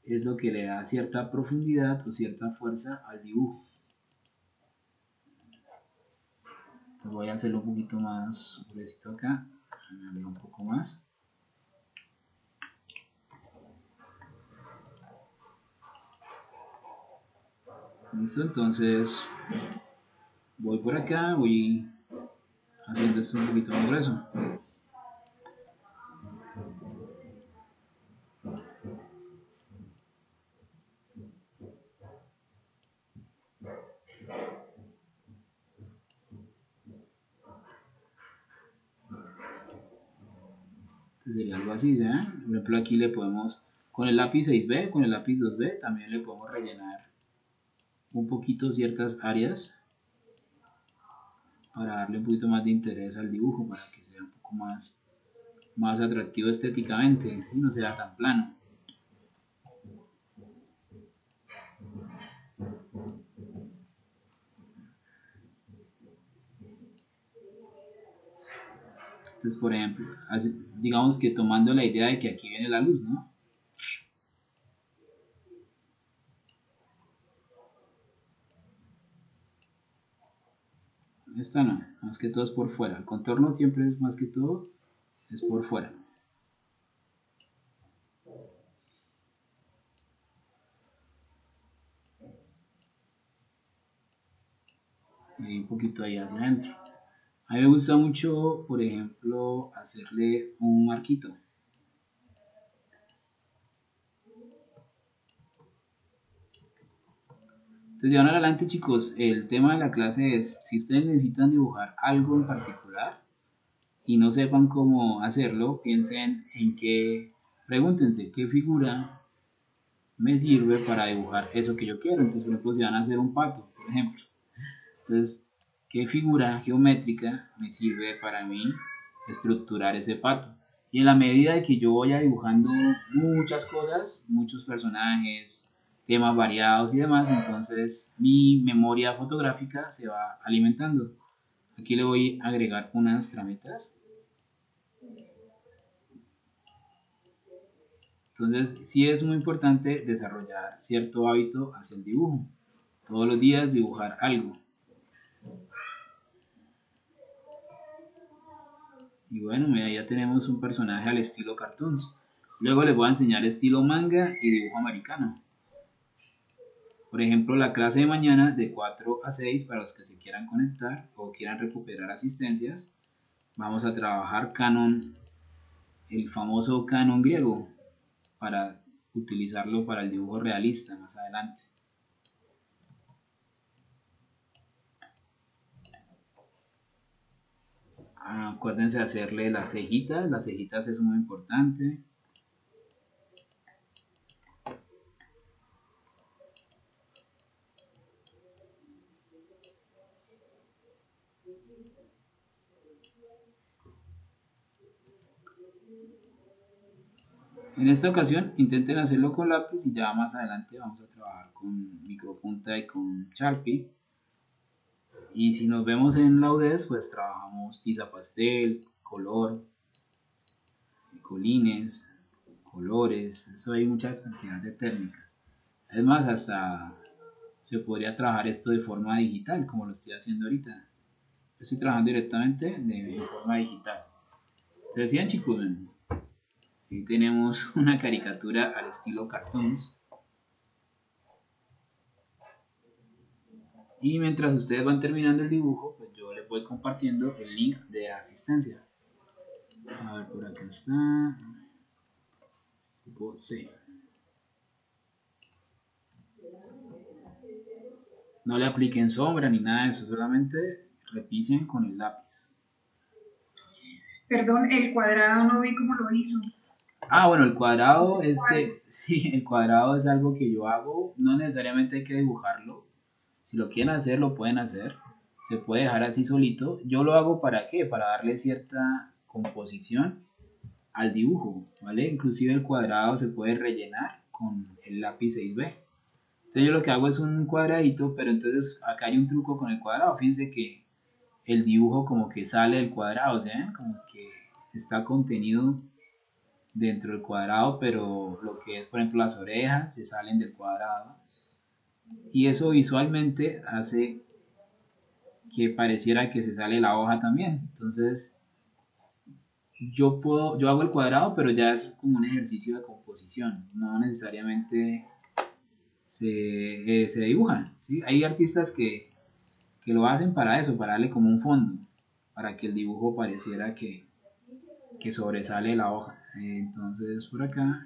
es lo que le da cierta profundidad o cierta fuerza al dibujo. Entonces voy a hacerlo un poquito más gruesito acá, me alejo un poco más. Listo, entonces voy por acá, voy haciendo esto un poquito más grueso. Entonces sería algo así, ¿sí? Por ejemplo aquí le podemos, con el lápiz 6B, con el lápiz 2B, también le podemos rellenar un poquito ciertas áreas para darle un poquito más de interés al dibujo, para que sea un poco más atractivo estéticamente, ¿sí? No sea tan plano. Entonces, por ejemplo, digamos que tomando la idea de que aquí viene la luz, ¿no? Esta no, más que todo es por fuera. El contorno siempre es más que todo, es por fuera. Y un poquito ahí hacia adentro. A mí me gusta mucho, por ejemplo, hacerle un marquito. Entonces, de ahora en adelante, chicos, el tema de la clase es, si ustedes necesitan dibujar algo en particular y no sepan cómo hacerlo, piensen en qué, pregúntense qué figura me sirve para dibujar eso que yo quiero. Entonces, por ejemplo, si van a hacer un pato, por ejemplo, entonces, ¿qué figura geométrica me sirve para mí estructurar ese pato? Y en la medida de que yo vaya dibujando muchas cosas, muchos personajes, temas variados y demás, entonces mi memoria fotográfica se va alimentando. Aquí le voy a agregar unas tramitas. Entonces, sí es muy importante desarrollar cierto hábito hacia el dibujo. Todos los días dibujar algo. Y bueno, mira, ya tenemos un personaje al estilo cartoons. Luego les voy a enseñar estilo manga y dibujo americano. Por ejemplo, la clase de mañana de 4 a 6 para los que se quieran conectar o quieran recuperar asistencias. Vamos a trabajar Canon, el famoso Canon griego, para utilizarlo para el dibujo realista más adelante. Acuérdense de hacerle las cejitas es muy importante. En esta ocasión intenten hacerlo con lápiz y ya más adelante vamos a trabajar con micropunta y con Sharpie. Y si nos vemos en la UDES, pues trabajamos tiza pastel, color, colines, colores, eso hay muchas cantidades de técnicas. Es más, hasta se podría trabajar esto de forma digital, como lo estoy haciendo ahorita. Yo estoy trabajando directamente de forma digital. ¿Te decían, chicos? Aquí tenemos una caricatura al estilo cartoons. Y mientras ustedes van terminando el dibujo, pues yo les voy compartiendo el link de asistencia. A ver, por acá está. Sí. No le apliquen sombra ni nada de eso, solamente repisen con el lápiz. Perdón, el cuadrado no vi cómo lo hizo. Ah, bueno, el cuadrado es, sí, el cuadrado es algo que yo hago, no necesariamente hay que dibujarlo. Si lo quieren hacer, lo pueden hacer. Se puede dejar así solito. Yo lo hago ¿para qué? Para darle cierta composición al dibujo, ¿vale? Inclusive el cuadrado se puede rellenar con el lápiz 6B. Entonces yo lo que hago es un cuadradito, pero entonces acá hay un truco con el cuadrado. Fíjense que el dibujo como que sale del cuadrado, ¿sí? Como que está contenido dentro del cuadrado, pero lo que es, por ejemplo, las orejas se salen del cuadrado. Y eso visualmente hace que pareciera que se sale la hoja también. Entonces yo hago el cuadrado, pero ya es como un ejercicio de composición, no necesariamente se dibujan, ¿sí? Hay artistas que lo hacen para eso, para darle como un fondo, para que el dibujo pareciera que sobresale la hoja. Entonces por acá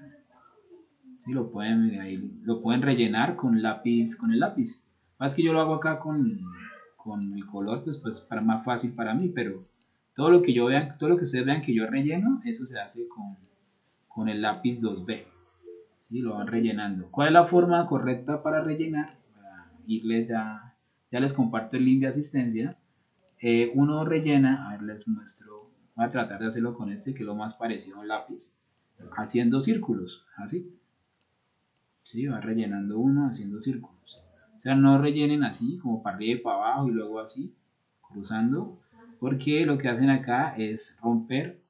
sí lo pueden, mira, ahí, lo pueden rellenar con lápiz, con el lápiz. Más que yo lo hago acá con el color, pues para más fácil para mí, pero todo lo que yo vean, todo lo que ustedes vean que yo relleno, eso se hace con el lápiz 2B. ¿Sí? Lo van rellenando. ¿Cuál es la forma correcta para rellenar? Para irles ya les comparto el link de asistencia. Uno rellena, a ver les muestro, voy a tratar de hacerlo con este que es lo más parecido a un lápiz, haciendo círculos, así. ¿Sí? Va rellenando uno haciendo círculos. O sea, no rellenen así, como para arriba y para abajo y luego así, cruzando, porque lo que hacen acá es romper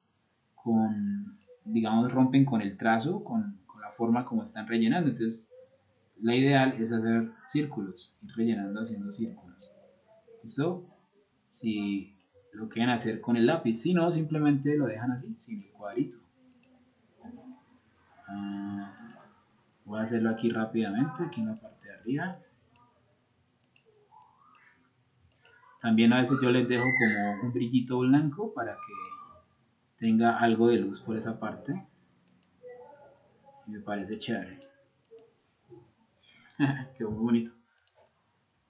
digamos, rompen con el trazo, con la forma como están rellenando. Entonces, la ideal es hacer círculos, ir rellenando haciendo círculos. ¿Listo? Si lo quieren hacer con el lápiz, si no, simplemente lo dejan así, sin el cuadrito. Voy a hacerlo aquí rápidamente, aquí en la parte de arriba. También a veces yo les dejo como un brillito blanco para que tenga algo de luz por esa parte. Y me parece chévere. Quedó muy bonito.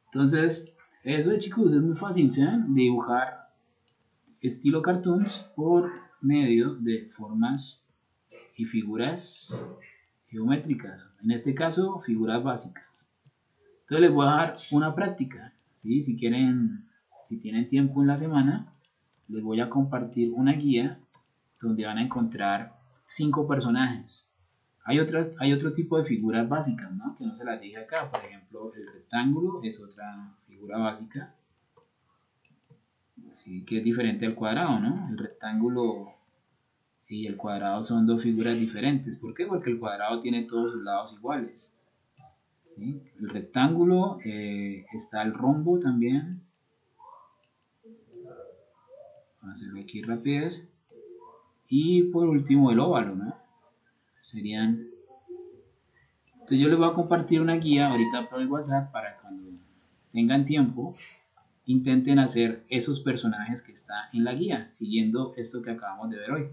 Entonces, eso chicos, es muy fácil, ¿sí? Dibujar estilo cartoons por medio de formas y figuras geométricas. En este caso, figuras básicas. Entonces les voy a dar una práctica, ¿sí? Si quieren, si tienen tiempo en la semana, les voy a compartir una guía donde van a encontrar 5 personajes. Hay otro tipo de figuras básicas, ¿no? Que no se las dije acá. Por ejemplo, el rectángulo es otra figura básica, ¿sí? Que es diferente al cuadrado, ¿no? El rectángulo y el cuadrado son dos figuras diferentes. ¿Por qué? Porque el cuadrado tiene todos sus lados iguales, ¿sí? El rectángulo, está el rombo también. Vamos a hacerlo aquí rapidez. Y por último el óvalo, ¿no? Serían... Entonces yo les voy a compartir una guía ahorita por el WhatsApp para cuando tengan tiempo intenten hacer esos personajes que están en la guía, siguiendo esto que acabamos de ver hoy,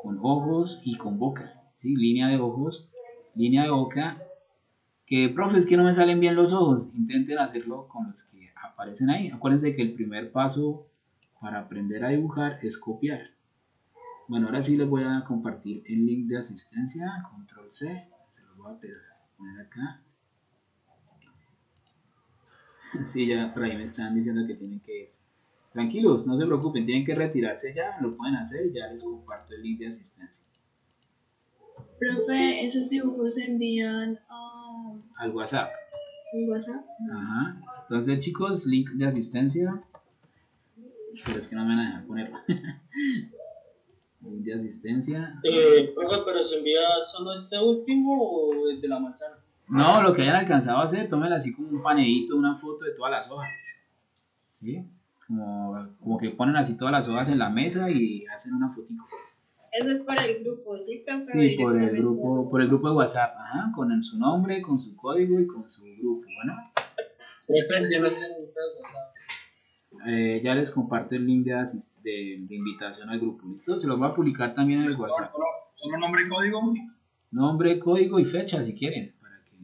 con ojos y con boca, ¿sí? Línea de ojos, línea de boca, que profe, es que no me salen bien los ojos, intenten hacerlo con los que aparecen ahí. Acuérdense que el primer paso para aprender a dibujar es copiar. Bueno, ahora sí les voy a compartir el link de asistencia, control C, se lo voy a poner acá. Sí, ya por ahí me están diciendo que tienen que irse. Tranquilos, no se preocupen, tienen que retirarse ya, lo pueden hacer y ya les comparto el link de asistencia. Profe, esos dibujos se envían Al WhatsApp. al WhatsApp. Ajá. Entonces, chicos, link de asistencia. Pero es que no me van a dejar ponerlo. Link de asistencia. Profe, pero se envía solo este último o el de la manzana. No, lo que hayan alcanzado a hacer, tómenla así como un paneíto, una foto de todas las hojas. ¿Sí? Como que ponen así todas las hojas en la mesa y hacen una fotito. Eso es para el grupo, ¿sí, profe? Sí, por el grupo de WhatsApp, ajá, con su nombre, con su código y con su grupo, bueno. Depende, no tengo WhatsApp. Ya les comparto el link de invitación al grupo, ¿listo? Se los voy a publicar también en el WhatsApp. ¿Solo nombre y código? Nombre, código y fecha si quieren, para que...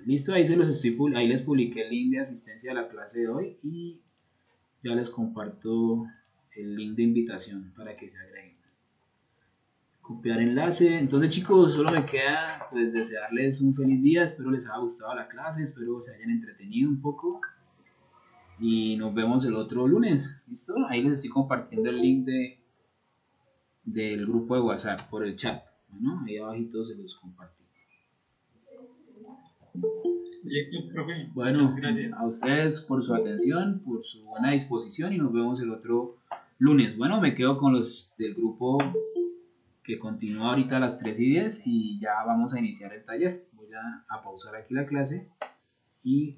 Listo, ahí les publiqué el link de asistencia a la clase de hoy y ya les comparto el link de invitación para que se agreguen. Copiar enlace. Entonces, chicos, solo me queda pues desearles un feliz día. Espero les haya gustado la clase, espero se hayan entretenido un poco y nos vemos el otro lunes. ¿Listo? Ahí les estoy compartiendo el link del grupo de WhatsApp por el chat. Bueno, ahí abajito se los compartí. Listo, profe. Bueno, Muchas gracias. a ustedes por su atención, por su buena disposición y nos vemos el otro lunes. Bueno, me quedo con los del grupo que continúa ahorita a las 3:10 y ya vamos a iniciar el taller. Voy a pausar aquí la clase y